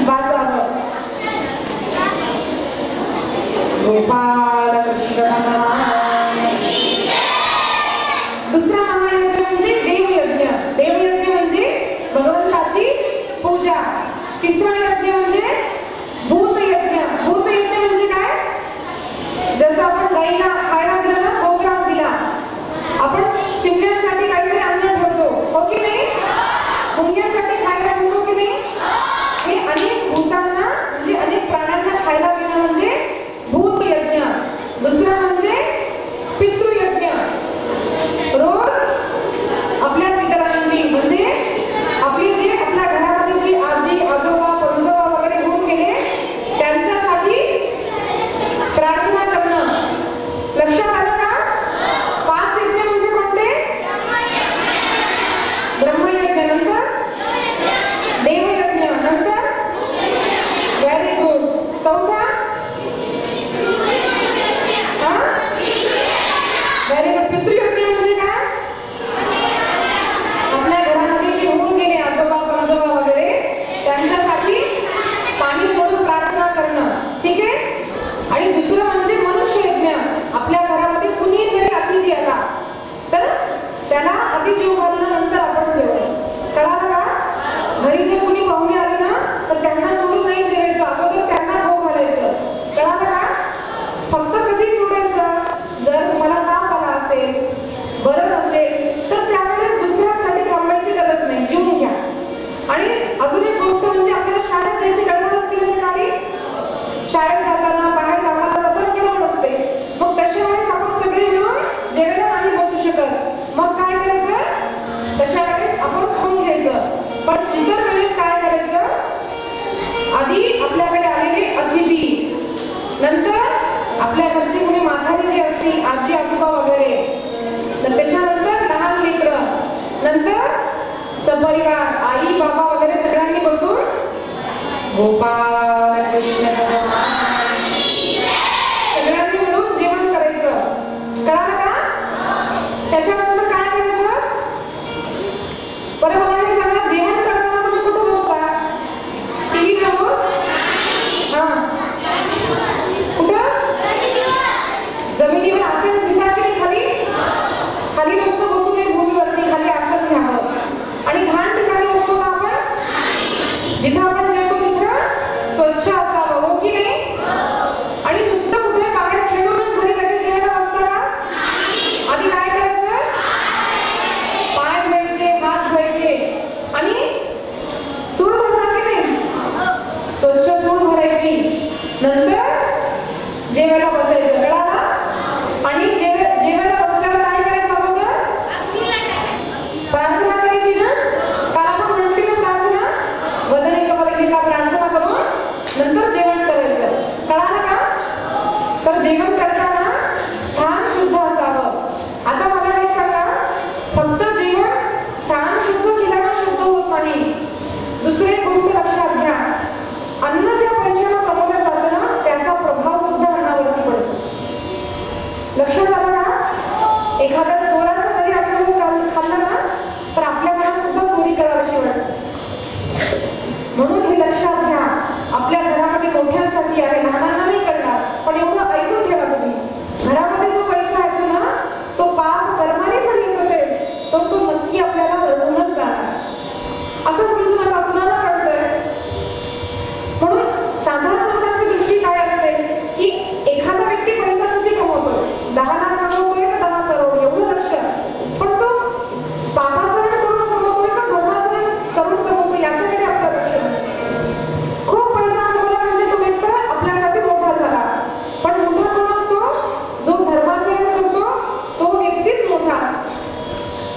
वाचावं. गोपाल कृष्ण दुसरा महायज्ञ म्हणजे देवयज्ञ. देवयज्ञ म्हणजे भगवंताची पूजा. तिसरा यज्ञ म्हणजे भूतयज्ञ. भूतयज्ञ म्हणजे काय? जसं आपण गाईला खायला दिलं ना, गोग्रास दिला, आपण चिमण्यांसाठी काहीतरी अन्न ठेवतो, हो की नाही? मुंग्यांसाठी खायला ठेवतो की नाही? हे अनेक भूतांना म्हणजे अनेक प्राण्यांना खायला देणं म्हणजे भूतयज्ञ. दुसरा म्हणजे पितृयज्ञ. रोज आपल्या पितरांची म्हणजे आपली जे आपल्या घरामध्ये जे आजी आजोबा पंजोबा वगैरे होऊन गेले त्यांच्यासाठी प्रार्थना करणं. लक्षात आलं का? 5 यज्ञ म्हणजे कोणते? ब्रह्मयज्ञ, नंतर देवयज्ञ, नंतर व्हेरी गुड. चौथा व्हेरी गुड. पितृयज्ञ म्हणजे काय? आपल्या घरामध्ये जे होऊन गेले आजोबा पंजोबा वगैरे त्यांच्यासाठी पाणी सोडून प्रार्थना करणं. ठीक आहे. आणि दुसरं म्हणजे मनुष्ययज्ञ. आपल्या घरामध्ये कुणी जरी अतिथी आला तर त्याला आधी जेव घालणं, नंतर आपण जेवण. कळालं का? घरी जर कुणी पाहुणे आले ना तर त्यांना सोडून नाही जेवायचं, अगोदर त्यांना खाऊ घालायचं. कळालं का? फक्त कधी सोडायचं? जर तुम्हाला ताप आला असेल, बरं नसेल तर त्यावेळेस दुसऱ्यांसाठी थांबायची गरज नाही, जेवून घ्या. आणि अजून एक गोष्ट म्हणजे आपल्याला शाळेत जायची गडबड असते ना सकाळी, शाळेत जाताना बाहेर कामाला जाताना गडबड असते. मग तशा वेळेस आपण सगळे मिळून जेवायला नाही बसू शकत. मग काय करायचं? तशा वेळेस आपण खाऊन घ्यायचं. पण इतर वेळेस काय करायचं? आधी आपल्याकडे आलेले अतिथी, नंतर आपल्या घरचे कोणी म्हातारी जी असतील आजी आजोबा वगैरे, तर त्याच्यानंतर लहान लेकरं, नंतर सपरिवार आई बाबा वगैरे सगळ्यांनी बसून गोपाल कृष्ण सगळ्यांनी मिळून जेवण करायचं. कळालं का? त्याच्यानंतर काय करायचं? बरं मला हे सांगा, जेवण करताना तुम्ही कुठं बसता? टीव्ही समोर? हा. कुठं? जमिनीवर आसन घेता की नाही? खाली खाली नुसतं बसून एक भूमीवरती खाली आसन घ्यावं. आणि घाण ठिकाणी बसतो का आपण? जिथं आपण जेवतो तिथं स्वच्छ असावं, हो की नाही? आणि नुसतं कुठे बाहेर खेळून घरी लगेच जेवायला बसता का? आधी काय करायचं? पाय धुवायचे, हात धुवायचे आणि चूळ भरता की नाही? स्वच्छ चूळ भरायची, नंतर जेवायला बसायचं. कळाला? आणि जेवायला बसल्यावर काय करायचं? अगोदर प्रार्थना करायची ना. काल आपण म्हटली ना प्रार्थना, वदने कमलगीता प्रार्थना करून नंतर जेवण करायचं. कळालं का? तर जेवण करताना स्थान शुद्ध असावं. आता मला हे सांगा, फक्त जेवण स्थान शुद्ध केल्यानं शुद्ध होत नाही. दुसरी एक गोष्ट लक्षात घ्या, अन्न ज्या पैशाला कमवलं जातं ना त्याचा प्रभाव सुद्धा अन्नावरती पडतो. लक्षात आलं ना? एखाद्या चोराचं तरी आपण जर खाल्लं ना तर आपल्या मनात सुद्धा चोरी करावीशी वाटते. म्हणून हे लक्षात घ्या, आपल्या घरामध्ये मोठ्यांसाठी आहे, लहानांना नाही करणार. पण एवढं ऐकून ठेवा तुम्ही, घरामध्ये जो पैसा येतो ना तो पाप कर्माने जर येत असेल तर तो नक्की आपल्याला रडूनच जाणार. असं समजू नका, कुणाला कळतंय. म्हणून साधारण लोकांची दृष्टी काय असते की एखादा व्यक्ती पैसा किती कमवतोय, 10 लाख कमवतोय का 10 करोड एवढं लक्ष. पण तो पापाचरण करून कमवतोय का धर्माचरण करून कमवतोय याच्याकडे आपलं लक्ष नसतं. खूप पैसा कमवला म्हणजे तो व्यक्ती आपल्यासाठी मोठा झाला. पण मोठा कोण असतो? जो धर्माचरण करतो तो व्यक्तीच मोठा असतो.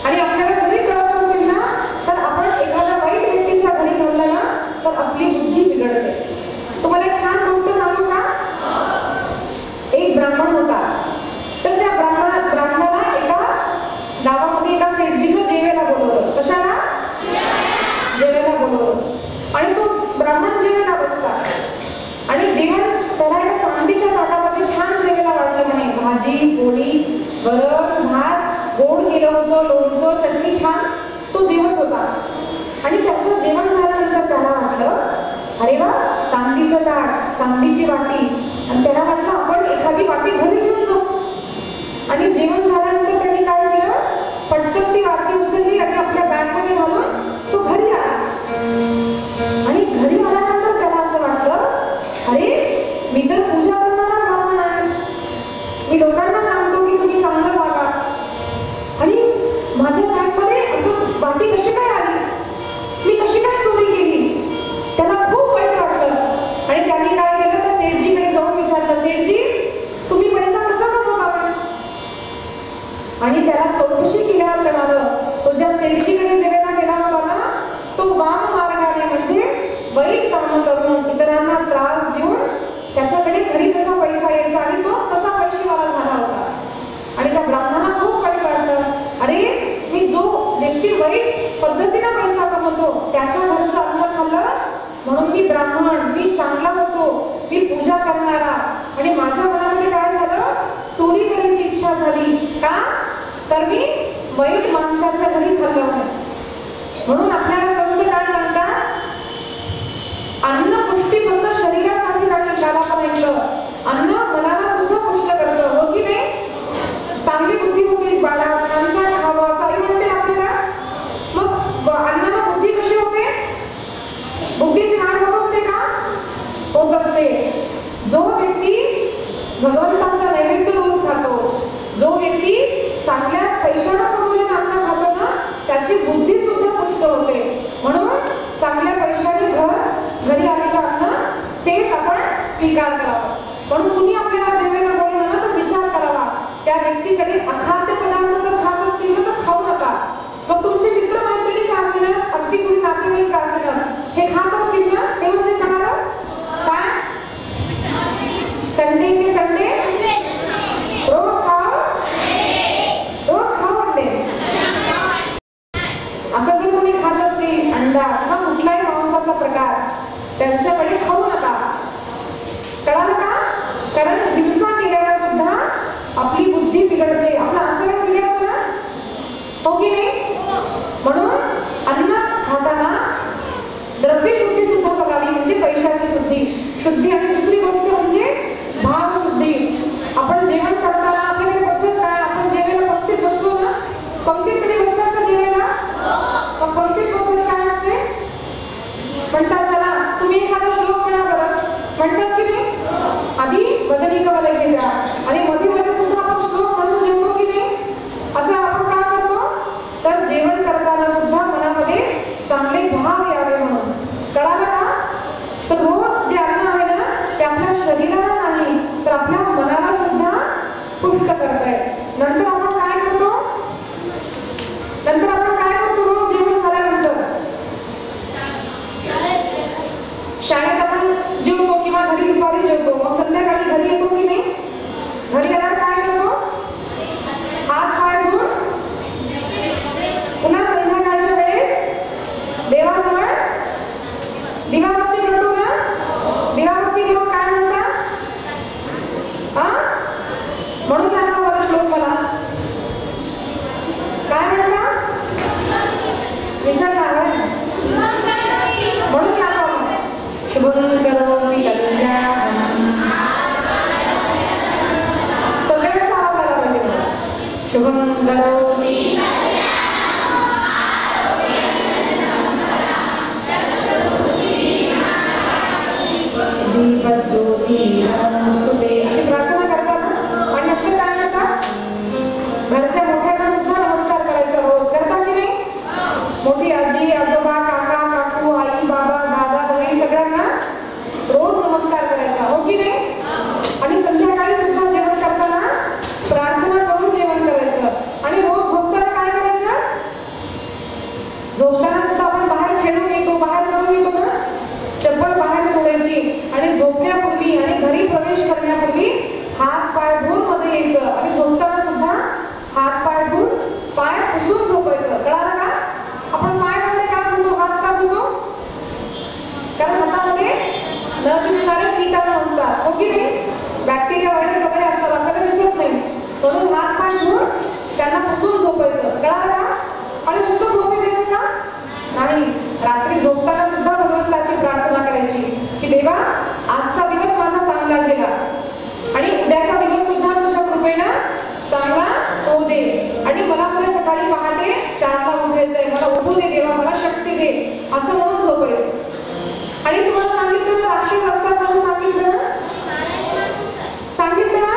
आणि आपल्याला जरी कळत नसेल ना तर आपण एखाद्या वाईट व्यक्तीच्या घरी घडलं ना तर आपली बुद्धी बिघडते. तुम्हाला एक छान गोष्ट सांगू का? एक ब्राह्मण होता. तर त्या ब्राह्मणाला एका गावामध्ये एका सेठजीनं जेवायला बोलवलं. कशाला? जेवायला बोलवलं. आणि तो ब्राह्मण जेवायला बसला आणि जेवण करायला चांदीच्या ताटामध्ये छान जेवायला वाटलं म्हणे. भाजी पोळी वरण भात गोड केलं होतं, लोणचं चटणी छान तो जेवत होता. आणि त्याचं जेवण झाल्यानंतर त्याला वाटलं, अरे वा, चांदीचं ताट, चांदीची वाटी, आणि त्याला वाटलं आपण एखादी वाटी घरी घेऊन जाऊ. आणि जेवण झाल्यानंतर त्यांनी काय केलं, पटकन ती वाटी उचलली आणि आपल्या बॅगमध्ये घालून तो घरी आला. आणि घरी आल्यानंतर त्याला असं वाटलं, अरे मी तर पूजा करणारा ब्राह्मण आहे, मी लोकांना सांगतो की तुम्ही चांगलं वागा, आणि माझ्या बॅगमध्ये असं वाटी कशी काय आली, मी कशी काय चोरी केली. त्याला खूप वाईट वाटलं आणि त्यांनी काय केलं, त्या सेठजीकडे जाऊन विचारलं, सेठजी तुम्ही पैसा कसा कमवता. आणि त्याला चौकशी केल्यावर कळालं, तो ज्या सेठजीकडे जेवायला गेला होता ना, तो वाम मार्गाने म्हणजे वाईट काम करून इतरांना त्रास देऊन त्याच्याकडे घरी कसा पैसा यायचा आणि तो कसा पैसेवाला झाला होता. आणि त्या ब्राह्मणाला खूप वाईट वाटलं, अरे मी जो व्यक्ती वाईट पद्धतीने पैसा कमवतो त्याच्या घरचं अन्न खाल्लं म्हणून मी ब्राह्मण, मी चांगला होतो, मी पूजा करणारा, आणि माझ्या मनामध्ये काय झालं, चोरी करायची इच्छा झाली. का तर मी वाईट माणसाच्या घरी खाल्लं. म्हणून आपल्याला संत काय सांगतात, अन्न पुष्टी फक्त शरीरासाठी नाही, त्याला पण ऐकलं, अन्न मनाला सुद्धा पुष्ट करतं, हो की नाही. चांगली बुद्धी होती बाळा, छान छान खावं असं आई म्हणते आपल्याला. मग अन्नाला बुद्धी कशी होते, बुद्धीची वाढ होत असते का, होत असते. जो व्यक्ती भगवंताचा नैवेद्य रोज खातो, जो व्यक्ती चांगल्या पैशाला कमवलेलं अन्न खातो ना, त्याची बुद्धी सुद्धा पुष्ट होते. म्हणून चांगल्या पैशाने घरी आलेलं अन्न तेच आपण स्वीकार करावं. म्हणून कुणी आपल्याला जेवायला बोललं ना तर विचार करावा, त्या व्यक्तीकडे अखाद्य पदार्थ जर खात असतील तर खाऊ नका. मग तुमचे मित्र मैत्रिणी का असेल, अगदी कुणी नातेवाईक का असेल, हे खात असतील ना, ते म्हणजे करावं काय, संडे ते संडे रोज खाओ, रोज खाओ अंडे. असं जर कोणी खात असतील अंडा किंवा कुठलाही मांसाचा प्रकार, त्यांच्याकडे खाऊ नका. कळालं का, कारण हिंसा केल्याला सुद्धा आपली बुद्धी बिघडते, आपलं आचरण बिघडतं ना, हो की नाही. म्हणून अन्न खाताना द्रव्य शुद्धी सुद्धा बघावी, म्हणजे पैशाची शुद्धी, आणि दुसरी गोष्ट म्हणजे भाव शुद्धी. आपण जेवण करताना आपल्याकडे पद्धत काय, आपण जेवायला पंक्तीत बसतो ना, पंक्तीत कधी बसतात का जेवायला, पंक्तीत पद्धत काय असते, म्हणतात चला तुम्ही एखादा श्लोक म्हणा बरं, म्हणतात की नाही, आधी बदली कवला घेऊया, आणि मध्ये मध्ये सुद्धा आपण श्लोक म्हणून जेवतो की नाही. असं आपण काय करतो, तर जेवण करताना सुद्धा मनामध्ये चांगले भाव यावे म्हणून. कळालं का. तर रोज जे अन्न आहे ना ते आपल्या शरीराला नाही तर आपल्या मनाला सुद्धा पुष्ट करतंय. नंतर आपण काय करतो, रोज जेवण झाल्यानंतर शाळेत आपण जेवतो किंवा घरी दुपारी जेवतो, मग संध्याकाळी घरी येतो की नाही. घरी आल्यावर काय करतो, हात पाय धुवून पुन्हा संध्याकाळच्या वेळेस देवाजवळ दिवाबत्ती करतो ना. दिवाबत्ती घेऊन काय म्हणता, म्हणून लागला बरं श्लोक मला, काय म्हणता, विसरला म्हणून लागला, शुभं करोति कल्याणं, सगळ्यांचा आवाज आला पाहिजे, शुभं करोति दीपज्योती नमस्तुते अशी प्रार्थना करतात. आणि नंतर काय करतात, घरच्या मोठ्यांना सुद्धा नमस्कार करायचा रोज, करतात की नाही. मोठी आजी आजोबा काका काकू आई बाबा दादा बहीण सगळ्यांना रोज नमस्कार करायचा, हो की नाही. आणि संध्याकाळी सुद्धा जेवण करताना प्रार्थना करून जेवण करायचं. आणि रोज झोपताना काय करायचं, झोपताना सुद्धा आपण बाहेर खेळून येतो, बाहेर जाऊन येतो ना, चप्पल बाहेर सोडायची आणि झोपण्यापूर्वी आणि घरी प्रवेश करण्यापूर्वी हात पाय धुवून मध्ये यायचं. आणि झोपताना सुद्धा हात पाय धुवून पाय पुसून झोपायचं. कळालं का. आपण पाय मध्ये का धुतो, हात का धुतो, कारण हातामध्ये न दिसणारे कीटाणू असतात, हो की नाही. बॅक्टेरिया व्हायरस वगैरे असतात, आपल्याला दिसत नाही, म्हणून हात पाय धुवून त्यांना पुसून झोपायचं. कळालं का. आणि नुसतं झोपी जायचं का नाही, देवा आजचा दिवस माझा चांगला गेला आणि उद्याचा दिवस सुद्धा तुझ्या कृपेनं चांगला होऊ दे आणि मला उद्या सकाळी पहाटे 4ला उठायचंय, मला उठू दे देवा, मला शक्ती दे असं म्हणून झोपायचं. आणि तुम्हाला सांगितलं ना राक्षस असतात म्हणून सांगितलं ना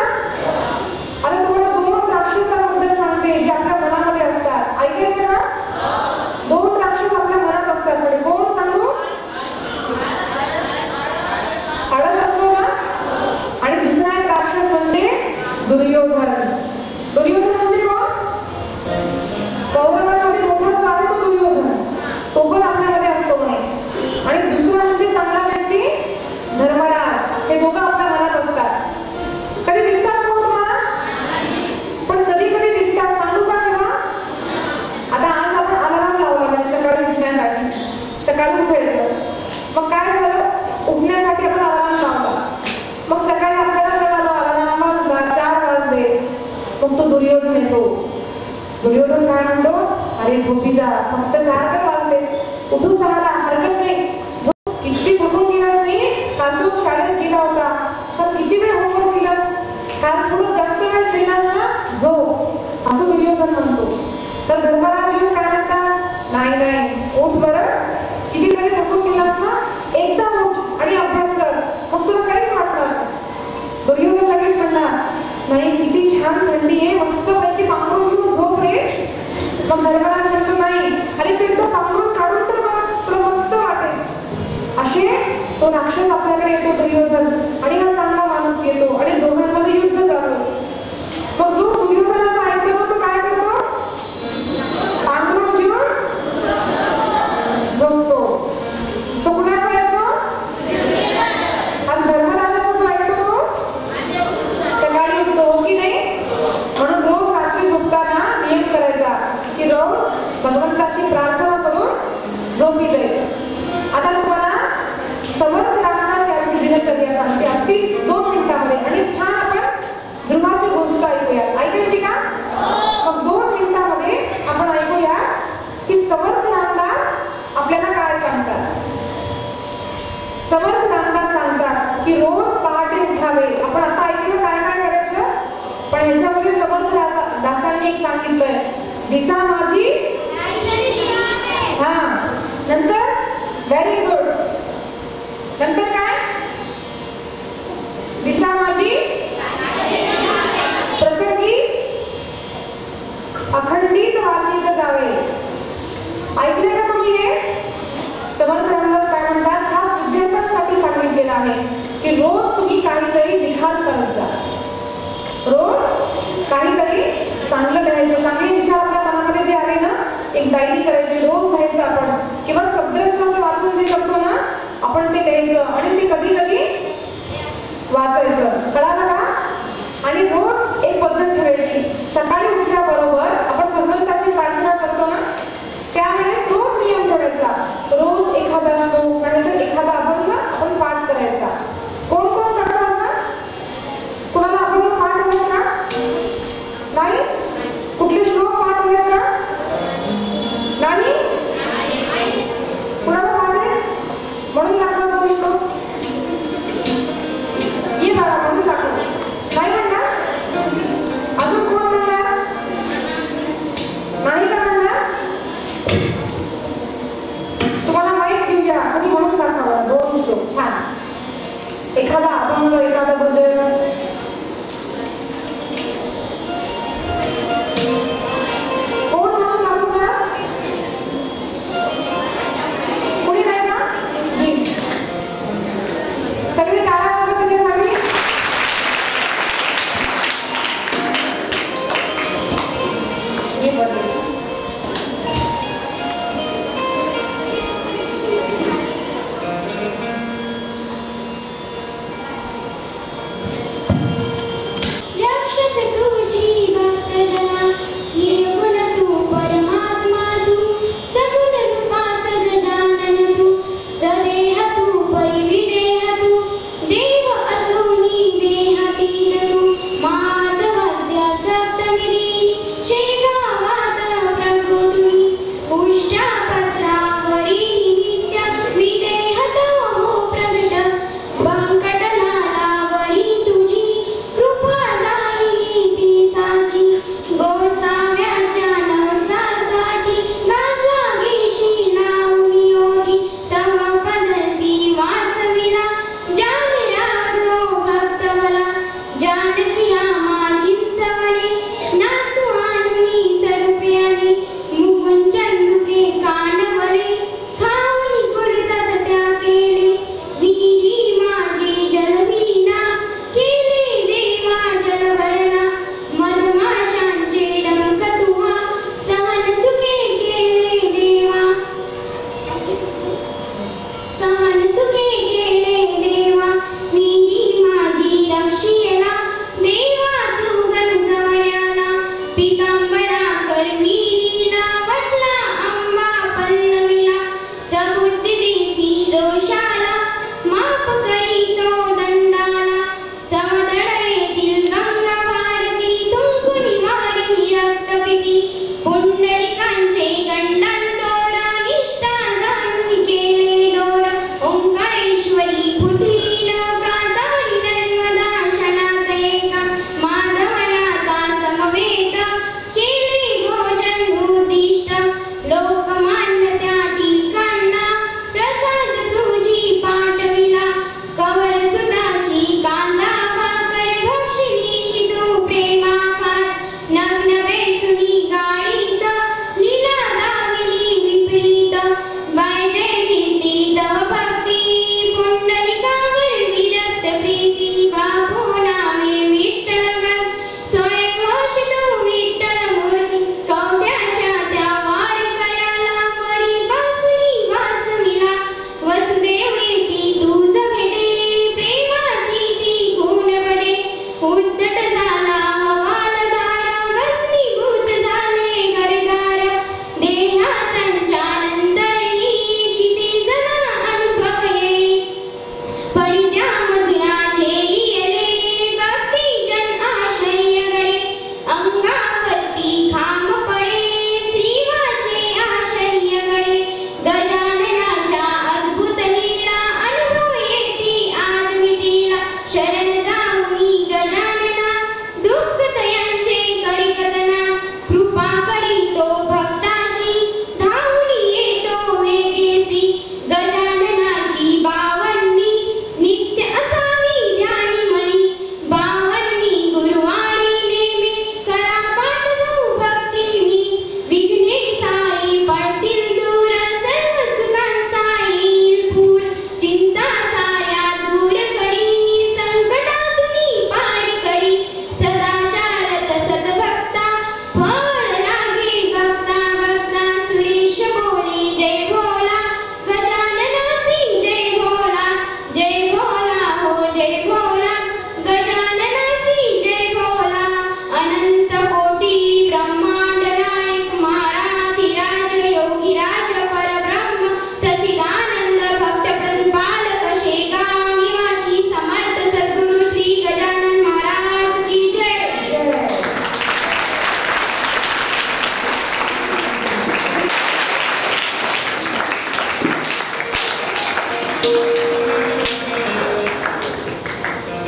आता तुम्हाला 2 राक्षसांबद्दल सांगते जे आपल्या मनामध्ये असतात. ऐकायचं ना? 2 राक्षस आपल्या मनात असतात. म्हणजे कोण सांगू? आळस असतो ना. आणि दुसरा एक राक्षस म्हणजे दुर्योधन. दुर्योधन म्हणजे कोण? कौरवांमध्ये मोठा जो आहे तो दुर्योधन, तो पण आपल्यामध्ये असतो म्हणे. आणि दुसरा म्हणजे चांगला व्यक्ती धर्मराज. हे दोघं आपल्या मनात असतात. कधी दिसतात का तुम्हाला? पण कधी कधी दिसतात. सांगू का तेव्हा? आता आज आपण अलार्म लावला म्हणजे सकाळी उठण्यासाठी. सकाळी उठायचं. मग काय झालं? उठण्यासाठी आपण अलार्म लावला. मग सकाळी आपल्याला कळालं अलार्म वाजला, 4 वाजले. मग तो दुर्योधन येतो. दुर्योधन काय म्हणतो? अरे झोपी जा, फक्त 4 तर वाजले, उठू 6ला, हरकत नाही. किती थकून गेलास नाही? काल तू शाळेत गेला होता, तर किती वेळ होमवर्क केलास? काल थोडं जास्त वेळ खेळलास ना, झोप, असं दुर्योधन म्हणतो. तर धर्मराज येऊन काय म्हणतात? नाही नाही, उठ बरं, किती जरी थकून गेलास ना, एकदा उठ आणि अभ्यास कर, मग तुला काहीच वाटणार. दुर्योधन लगेच म्हणणार, नाही किती छान थंडी आहे, मस्त पैकी पांघरून घेऊन झोप रे. मग धर्मराज म्हणतो नाही, अरे तू एकदा पांघरून काढून तर बघ, तुला मस्त वाटेल. असे तो राक्षस आपल्याकडे येतो दुर्योधन आणि हा चांगला माणूस येतो आणि दोघांमध्ये युद्ध चालू असतं. मग जो दुर्योधनाचा ऐकतो तो काय करतो? पांघरून घेऊन झोपतो. तो कुणाचा ऐकतो? आणि धर्मराजाचा जो ऐकतो तो सकाळी उठतो, हो की नाही? म्हणून रोज रात्री झोपताना नियम करायचा की रोज भगवंताची प्रार्थना करून झोपी जायचं. आता तुम्हाला समर्थ रामदास यांची दिनचर्या सांगते अगदी 2 मिनिटांमध्ये आणि छान आपण ध्रुवाची गोष्ट ऐकूया. ऐकायची का? मग 2 मिनिटांमध्ये आपण ऐकूया की समर्थ रामदास आपल्याला काय सांगतात. समर्थ रामदास सांगतात की रोज पहाटे उठावे. आपण आता ऐकलं काय काय करायचं, पण ह्याच्यामध्ये समर्थ दासांनी एक सांगितलंय, दिसा माझी हा, नंतर व्हेरी गुड, नंतर काय? दिसा माझी प्रसंगी अखंडित वाचित जावे. ऐकले का तुम्ही हे? समर्थ रामदास काय म्हणतात? खास विद्यार्थ्यांसाठी सांगितलेलं आहे की रोज तुम्ही काहीतरी लिखाण करत जा. रोज काहीतरी चांगलं लिहायचं. चांगले विचार आपल्या मनामध्ये जे आले ना, एक डायरी करायची, रोज लिहायचं आपण. किंवा सदग्रंथाचं वाचन जे करतो ना आपण ते लिहायचं आणि ते कधी कधी वाचायचं. कळालं का? आणि रोज एक पद्धत ठेवायची. सकाळी उठल्याबरोबर आपण भगवंताची प्रार्थना करतो ना, त्यावेळेस रोज नियम ठेवायचा, रोज एखादा श्लोक नाहीतर एखादा अभंग आपण पाठ करायचा. कोण कोण करतो असं? कुणाला अभंग पाठ होईल का? नाही? कुठले श्लोक पाठ होईल का? नाही? कुणाला पाठ आहे? म्हणून दाखवा तो श्लोक. ये बाळा, म्हणून दाखव. नाही म्हणणार? अजून कोण म्हणणार? नाही का म्हणणार? तुम्हाला माहित देऊया आणि म्हणून दाखवा 2 श्लोक. छान. एखादा अभंग, एखादा भजन. कोण म्हणून दाखवूया? कोणी नाही ना? सगळे टाळ्या वाजवा त्याच्यासाठी. ये बघ,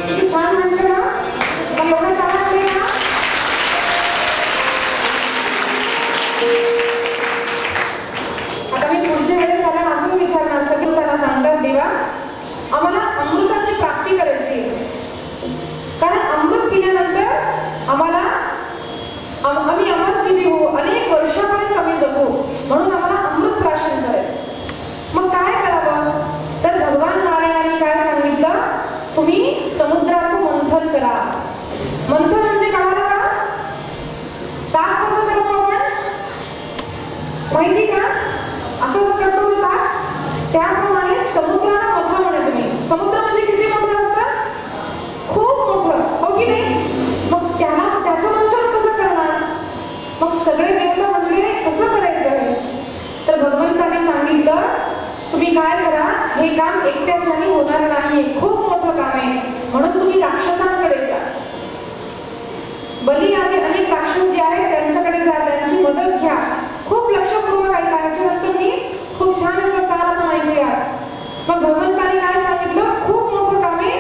किती छान म्हटलं ना, पण एवढं छान आहे ना. आता मी पुढच्या वेळेस आला अजून विचारणार, सगळं त्यांना सांगतात देवा आम्हाला अमृताची प्राप्ती करायची, कारण अमृत पिल्यानंतर आम्हाला आम्ही अमरजीवी होऊ, अनेक वर्षापर्यंत आम्ही जगू, म्हणून आम्हाला अमृत प्राशन करायचं. मग काय करावं? तर भगवान नारायणाने काय सांगितलं, तुम्ही समुद्राचं मंथन करा. मंथन म्हणजे काय का? ताक कसं करतो आपण माहिती का? असंच करतो ना ताक, त्याप्रमाणे समुद्राला मथा म्हणे तुम्ही. समुद्र म्हणजे किती मोठं असतं? खूप मोठं, हो की नाही? मग त्याचं मंथन कसं करणार? मग सगळे देवता म्हटले कसं करायचं? तर भगवंताने सांगितलं तुम्ही काय करा, हे काम एकट्याच्याने होणार नाही, खूप मोठं काम आहे, म्हणून तुम्ही राक्षसांकडे जा. बली आणि अनेक राक्षस जे आहेत त्यांच्याकडे जा, त्यांची मदत घ्या. खूप लक्षपूर्वक ऐका, याच्यानंतर मी खूप छान याचा सार आपण ऐकूया. मग भगवंताने काय सांगितलं, खूप मोठं काम आहे,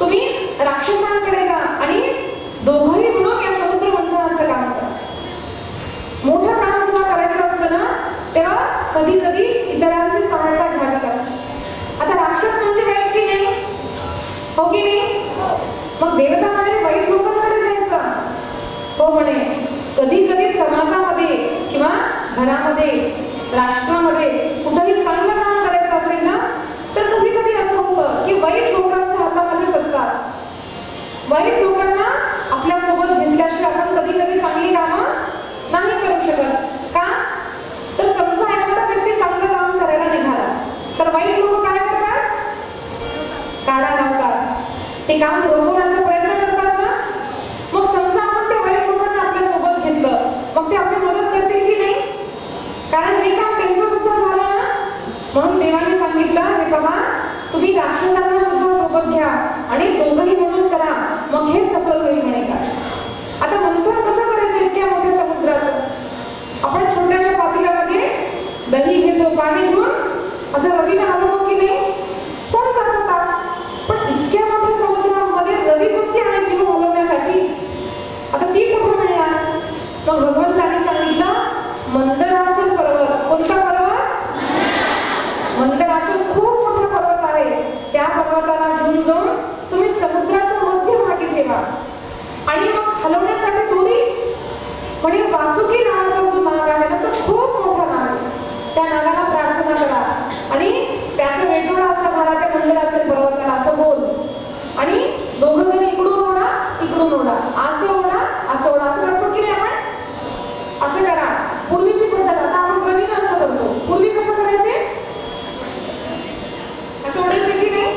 तुम्ही राक्षसांकडे जा आणि दोघंही मिळून या समुद्र मंथनाचं काम करा. मोठं काम जेव्हा करायचं असतं ना, तेव्हा कधी कधी इतरांची सहायता घ्यावी लागते. आता राक्षस म्हणजे वाईट की नाही, हो की नाही? मग देवता म्हणे वाईट लोकांकडे जायचं, हो म्हणे. कधी कधी समाजामध्ये किंवा घरामध्ये, राष्ट्रामध्ये कुठेही चांगलं काम करायचं असेल ना, तर कधी कधी असं होतं की वाईट लोकांच्या हातामध्ये सत्ता असते. वाईट लोकांना आपल्या सोबत घेतल्याशिवाय आपण कधी कधी चांगली कामं नाही करू शकत. का? तर समजा एखादा व्यक्ती चांगलं काम करायला निघाला, तर वाईट लोक काय करतात? काढा लावतात, ते काम रोखवण्याचा प्रयत्न करतात ना. मग समजा आपण त्या वाईट लोकांना आपल्या सोबत घेतलं, मग ते आपली मदत करतील की नाही? कारण हे काम त्यांचं सुद्धा झालं ना. म्हणून देवाने सांगितलं, हे पहा तुम्ही राक्षसांना सुद्धा सोबत घ्या आणि दोघंही म्हणून करा, मग हे सफल होईल म्हणे. का आता मंथन कसं करायचं इतक्या मोठ्या समुद्राचं? आपण छोट्याशा पातेल्यामध्ये दही घेतो, पाणी घेऊन असं रवीला हलवतो की नाही? कोण जातात? पण इतक्या मोठ्या समुद्रामध्ये रवी कोणती आणायची हलवण्यासाठी? आता ती कुठे मिळणार? मग भगवंताने सांगितलं मंदराचल पर्वत. कोणता पर्वत? मंदराचल खूप मोठा पर्वत आहे, त्या पर्वताला घेऊन जाऊन तुम्ही समुद्राच्या मध्यभागी ठेवा आणि मग हलवण्यासाठी दोरी म्हणजे वासुकी नावाचा जो नाग आहे ना, तो खूप मोठा नाग आहे. त्या नागाला प्रार्थना करा आणि त्याचा वेटोळा असा घाला त्या मंदिराच्या पर्वताला, असं बोल. आणि दोघं जण इकडून ओढा, इकडून ओढा, असं ओढा, असं ओढा, असं करतो की नाही आपण? असं करा. पूर्वीची पद्धत, आता आपण प्रवीण असं करतो. पूर्वी कसं करायचे? असं ओढायचे की नाही?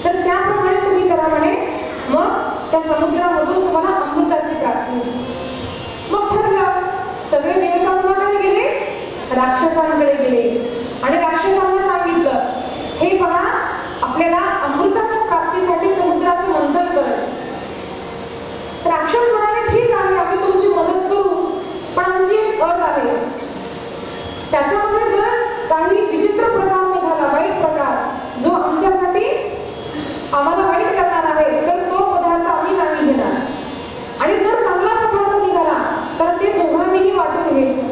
तर त्याप्रमाणे तुम्ही करा म्हणे. मग त्या समुद्रामधून तुम्हाला अमृताची प्राप्ती होईल. मग ठरलं, सगळे देवता कोणाकडे गेले? राक्षसांकडे गेले आणि राक्षसांना सांगितलं, हे पहा आपल्याला अमृताच्या प्राप्तीसाठी समुद्राचं मंथन करायचं. राक्षस म्हणाले ठीक आहे, आम्ही तुमची मदत करू, पण आमची एक अट आहे. त्याच्यामध्ये जर काही विचित्र प्रकार निघाला, वाईट प्रकार, जो आमच्यासाठी आम्हाला वाईट करणार आहे, तर तो पदार्थ आम्ही नाही घेणार. आणि जर चांगला पदार्थ निघाला तर ते दोघांनीही वाटून घ्यायचं.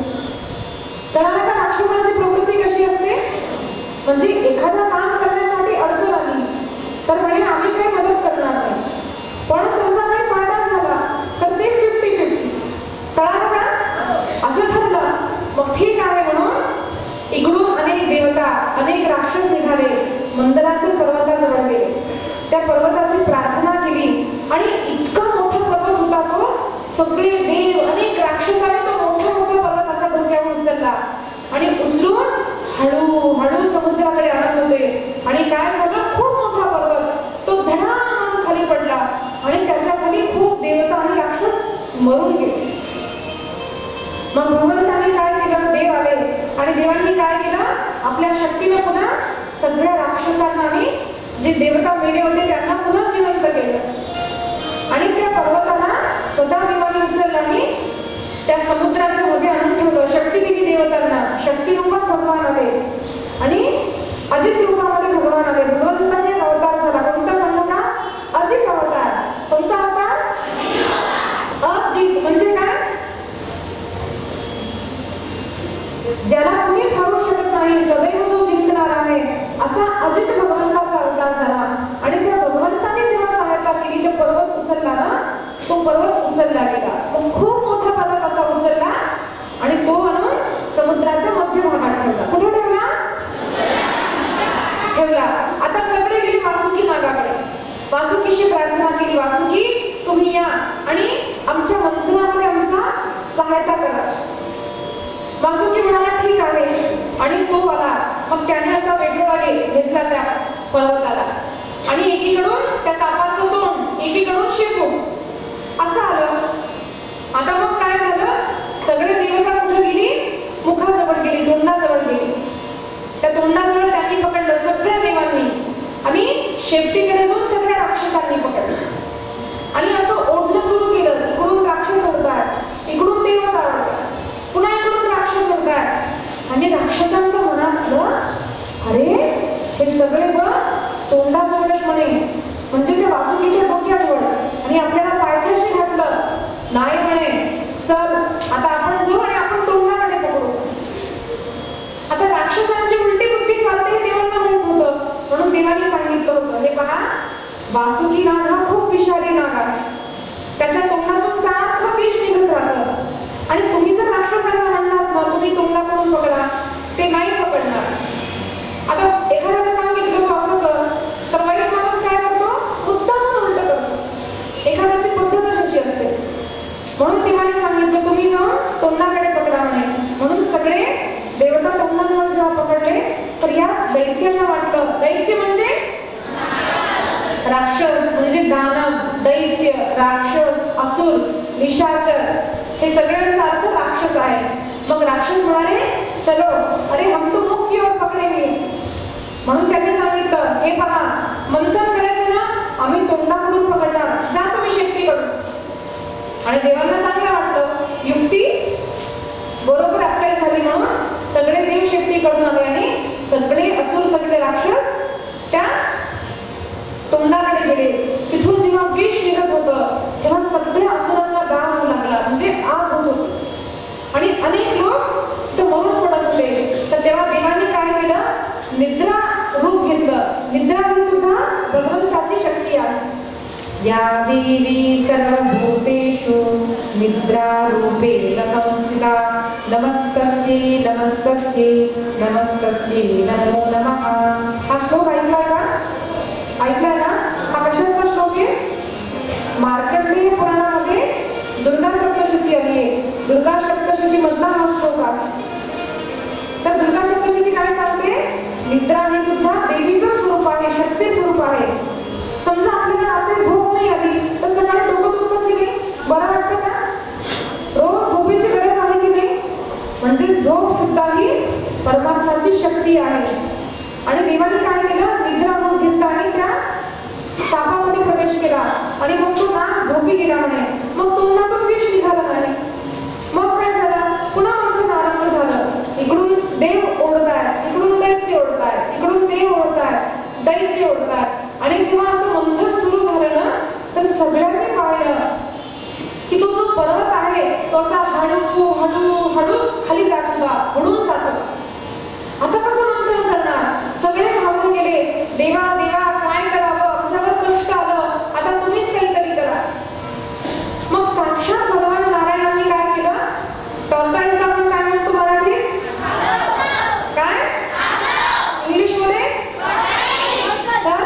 कळालं का राक्षसांची प्रवृत्ती कशी असते? म्हणजे एखादं काम करण्यासाठी अडचण आली तर म्हणे आम्ही काही मदत करणार नाही, पण समजा काही फायदा झाला तर ते 50-50. कळालं का? असं ठरलं. मग ठीक आहे म्हणून इकडून अनेक देवता, अनेक राक्षस निघाले, मंदराच्या पर्वताजवळ गेले. त्या पर्वताची प्रार्थना केली आणि इतका मोठा पर्वत होता तो, सगळे देव, अनेक राक्षसाने तो मोठा मोठा पर्वत असा डोक्यावर उचलला आणि उचलून हळूहळू समुद्राकडे आणत होते. आणि काय झालं, खूप मोठा पर्वत तो धडाम खाली पडला आणि त्याच्या खाली खूप देवता आणि राक्षस मरून गेले. मग भगवंताने काय केलं, देव आले आणि देवांनी काय केलं, आपल्या शक्तीने पुन्हा सगळ्या राक्षसांना आणि जे देवता मेले होते त्यांना पुन्हा जिवंत केलं. आणि त्या पर्वताला स्वतः देवाने उचललं आणि त्या समुद्राच्या मध्ये आणून ठेवलं. शक्ती दिली देवतांना, शक्ती रूपात भगवान आले आणि अजित रूपामध्ये भगवान आले. अजित भगवंताचा अवतार झाला आणि त्या भगवंताने जेव्हा सहायता केली ते पर्वत उचलला ना, तो पर्वत उचलला गेला. मग खूप मोठा पर्वत असा उचलला आणि तो आणून समुद्राच्या मध्यभागात ठेवला. कुठे ठेवला? ठेवला. आता सगळे गेले वासुकी नागाकडे. वासुकीशी प्रार्थना केली, वासुकी तुम्ही या आणि आमच्या मंथनामध्ये आमचा सहायता करा. वासुकी म्हणाला ठीक आहे आणि तो आला. मग त्याने असा वेगळा घेतला त्या पर्वताला आणि एकीकडून त्या सापाचं तोंड, एकीकडून शेपूट असं आलं. आता मग काय झालं, सगळे देवता कुठे गेली? मुखाजवळ गेली, तोंडाजवळ गेली. त्या तोंडाजवळ त्यांनी पकडलं सगळ्या देवांनी आणि शेपटीकडे जाऊन सगळ्या राक्षसांनी पकडलं आणि असं ओढणं सुरू केलं. इकडून राक्षस ओढतात, इकडून देवता ओढतात, पुन्हा इकडून राक्षस ओढतात आणि राक्षसांचं मनात अरे हे सगळे बघ तोंडाजवळ म्हणे, म्हणजे ते वासुकीच्या डोक्याजवळ आणि आपल्याला पायथ्याशी घातलं नाही म्हणे. चल आता आपण जाऊ आणि आपण तोंडाकडे पकडू. आता राक्षसांची उलटी बुद्धी चालते हे देवांना माहित होतं, म्हणून देवाने सांगितलं होतं हे पहा, वासुकी नाग हा खूप विषारी नाग आहे. त्याच्या तोंडातून सारखं विष निघत राहतं आणि तुम्ही जर राक्षसांना म्हणलात ना तुम्ही तोंडाकडून पकडा, ते नाही पकडणार. आता एखाद्याला सांगितलं तू असं कर तर वाईट माणूस काय करतो? मुद्दामून उलट करतो. एखाद्याची पद्धतच अशी असते. म्हणून देवाने सांगितलं तुम्ही जाऊन तोंडाकडे पकडा म्हणे. म्हणून सगळे देवता तोंडाजवळ जेव्हा पकडले तर या दैत्याला वाटलं, दैत्य म्हणजे राक्षस म्हणजे दानव, दैत्य, राक्षस, असुर, निशाचर हे सगळ्यांचा अर्थ राक्षस आहे. मग राक्षस म्हणाले चलो अरे हम तो मुख की ओर पकडेंगे. म्हणून त्यांनी सांगितलं हे पहा मंथन करायचं ना आम्ही तोंडाकडून पकडणार, जा तुम्ही शेपटीकडून. आणि देवांना चांगलं वाटलं, युक्ती बरोबर अप्लाय झाली. म्हणून सगळे देव शेपटीकडून आले आणि सगळे असुर सगळे राक्षस त्या तोंडाकडे गेले. तिथून जेव्हा विष निघत होतं तेव्हा सगळ्या असुरांना गाव होऊ लागला, म्हणजे आग होत होती आणि अनेक लोक ते मरून पडत होते. तर तेव्हा देवाने काय केलं, निद्रा रूप घेतलं. निद्रा ही सुद्धा भगवंताची शक्ती आहे. या देवी सर्वभूतेषु निद्रा रूपेण संस्थिता नमस्तस्यै नमस्तस्यै नमस्तस्यै नमो नमः. हा श्लोक ऐकलाय का? ऐकलाय ना? हा कशाचा श्लोक आहे? मार्कंडेय पुराणामध्ये दुर्गा सप्तशती आली आहे. दुर्गा सप्तशती मधला हा श्लोक आहे. तर दुर्गा सप्तशती काय सांगते? निद्रा हे सुद्धा देवीचं स्वरूप आहे, शक्ती स्वरूप आहे. समजा आपल्याला रात्री झोप नाही आली तर सकाळी डोकं दुखतं की नाही? बरं वाटतं का? रोज झोपेची गरज आहे की नाही? म्हणजे झोप सुद्धा ही परमात्माची शक्ती आहे. आणि देवाने काय केलं, निद्रा रूप घेतला आणि त्या सापामध्ये प्रवेश केला आणि मग तो नाग झोपी गेला म्हणे. मग तोंडातून विष निघालं नाही. मग काय झालं, पुन्हा मंथन आरंभ झालं. इकडून देव ओढतायत, इकडून दैत्य ओढतायत, इकडून देव ओढतायत, दैत्य ओढतायत. आणि जेव्हा असं मंथन सुरू झालं ना तर सगळ्यांनी पाहिलं की तो जो पर्वत आहे तो असा हळू हळू हळू खाली जात होता, हळून जात होता. आता कसं मंथन करणार? सगळे घाबरून गेले. देवा देवा काय करावं, आमच्यावर कष्ट आलं, आता तुम्हीच काहीतरी करा. मग साक्षात भगवान नारायणांनी काय केलं, टॉर्टाईजला आपण काय म्हणतो मराठीत? काय इंग्लिश मध्ये? तर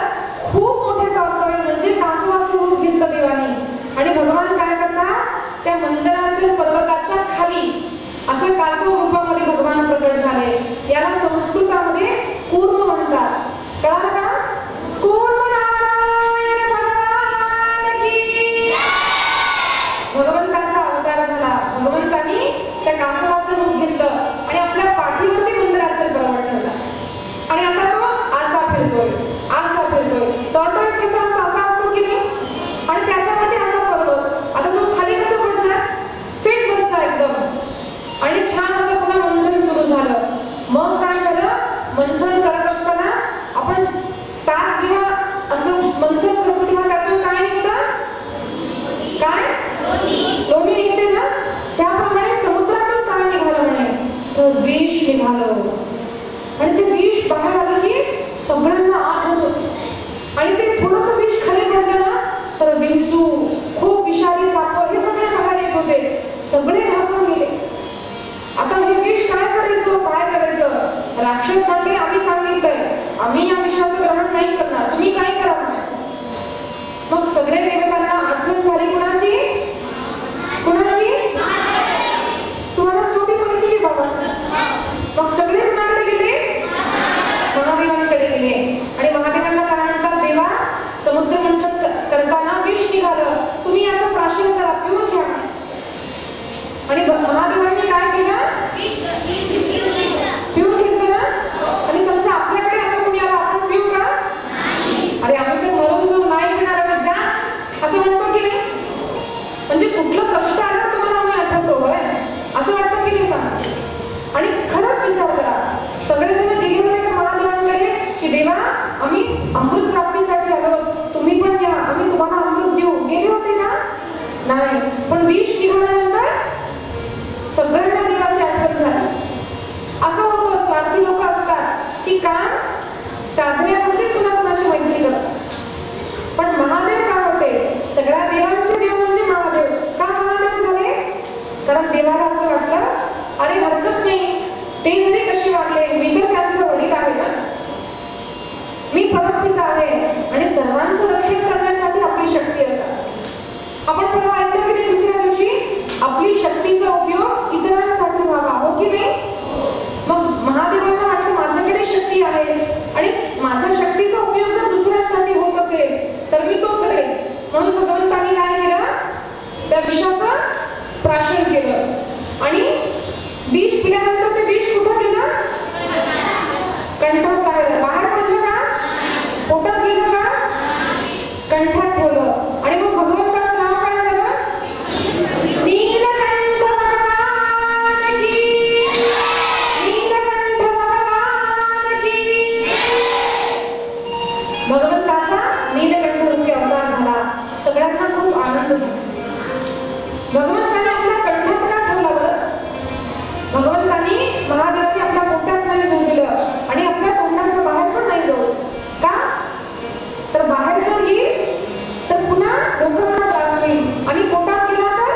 खूप मोठे टॉर्टाईज म्हणजे कासवाचं रूप घेतलं देवानी. आणि भगवान काय करतात, त्या मंदिराच्या पर्वताच्या खाली असं कासव रूपामध्ये भगवान प्रकट झाले. याला संस्कृतामध्ये कूर्म म्हणतात. कळालं का? कूर्म नारायण भगवान की. भगवंताचा अवतार झाला. भगवंतानी त्या कासवाचं रूप घेतलं आणि आपल्या पाठीवरती मंदिराचं पर्वत ठेवला. आणि आता तो आसा फिरतोय, आसा फिरतोय. टॉर्टॉइज कसा असतो, असा असतो की नाही? आणि त्याच्यामध्ये असा पर्वत. आता तो खाली कसं पडणार? फिट बसला एकदम. आणि छान असं पुन्हा मंथन सुरू झालं. मग काय झालं, मंथन सगळे देवतांना आठवण झाली कुणाची? कुणाची? तुम्हाला स्तुती माहिती आहे बाबा. मग सगळे कुणाकडे गेले? महादेवांकडे गेले. आणि महादेवांना काय म्हणतात? देवा, समुद्र मंथन करताना विष निघालं, तुम्ही याचं प्राशन करा, पिऊन घ्या. आणि महादेवांनी काय केलं? पिऊन घेतलं ना. आणि समजा आपल्याकडे असं कोणी आलं, आपण पिऊ का? अरे आम्ही तर मरून जाऊ, नाही पिणार आहोत, जा असं म्हणतो की नाही? म्हणजे कुठलं कष्ट आलं तुम्हाला आम्ही आठवतो होय, असं वाटतं की नाही सांगा. आणि खरंच विचार करा, सगळेजण गेले होते महादेवांकडे की देवा आम्ही अमृत प्राप्तीसाठी आलो, तुम्ही पण या, आम्ही तुम्हाला अमृत देऊ, गेले होते का? नाही. पण विष निघाल्यानंतर सगळ्यांना देवाची आठवण झाली. असं होतं, स्वार्थी लोक असतात की का साधण्यापुरतीच कुणाकुणाशी मैत्री करतात. पण महादेव काय होते? सगळ्या देवांचे देव म्हणजे महादेव. का महादेव झाले? कारण देवाला असं वाटलं, अरे हरकत नाही, ते जरी कशी वागले, मी तर त्यांचा वडील आहे ना, मी परमपिता आहे आणि सर्वांचं रक्षण करण्यासाठी आपली शक्ती असा. आपण परवा ऐकलं की नाही दुसऱ्या दिवशी, आपली शक्तीचा उपयोग इतरांसाठी व्हावा, हो की नाही? मग महादेवांना वाटलं माझ्याकडे शक्ती आहे आणि माझ्या शक्तीचा उपयोग जर दुसऱ्यांसाठी होत असेल तर मी तो करेन. म्हणून भगवंतांनी काय केलं? त्या विषाचं प्राशन केलं. आणि विष पिल्यानंतर ते विष कुठं गेलं? कंठात बाहेर. बाहेर पडलं का? पोटात गेलं का? कंठात ठेवलं. आणि मग भगवंताचं नाव काय झालं? नीलकंठ भगवान की, नीलकंठ भगवान की. भगवंताचा नीलकंठ रूपी अवतार झाला. सगळ्यांना खूप आनंद झाला. भगवंताने आपल्या कंठात का ठेवला बरं? भगवंतानी महादेवांनी आपल्या पोटात नाही जाऊ दिलं आणि आपल्या तोंडाच्या बाहेर पण नाही जाऊ. का? तर बाहेर जर येईल तर पुन्हा लोकांना त्रास होईल आणि पोटात गेला तर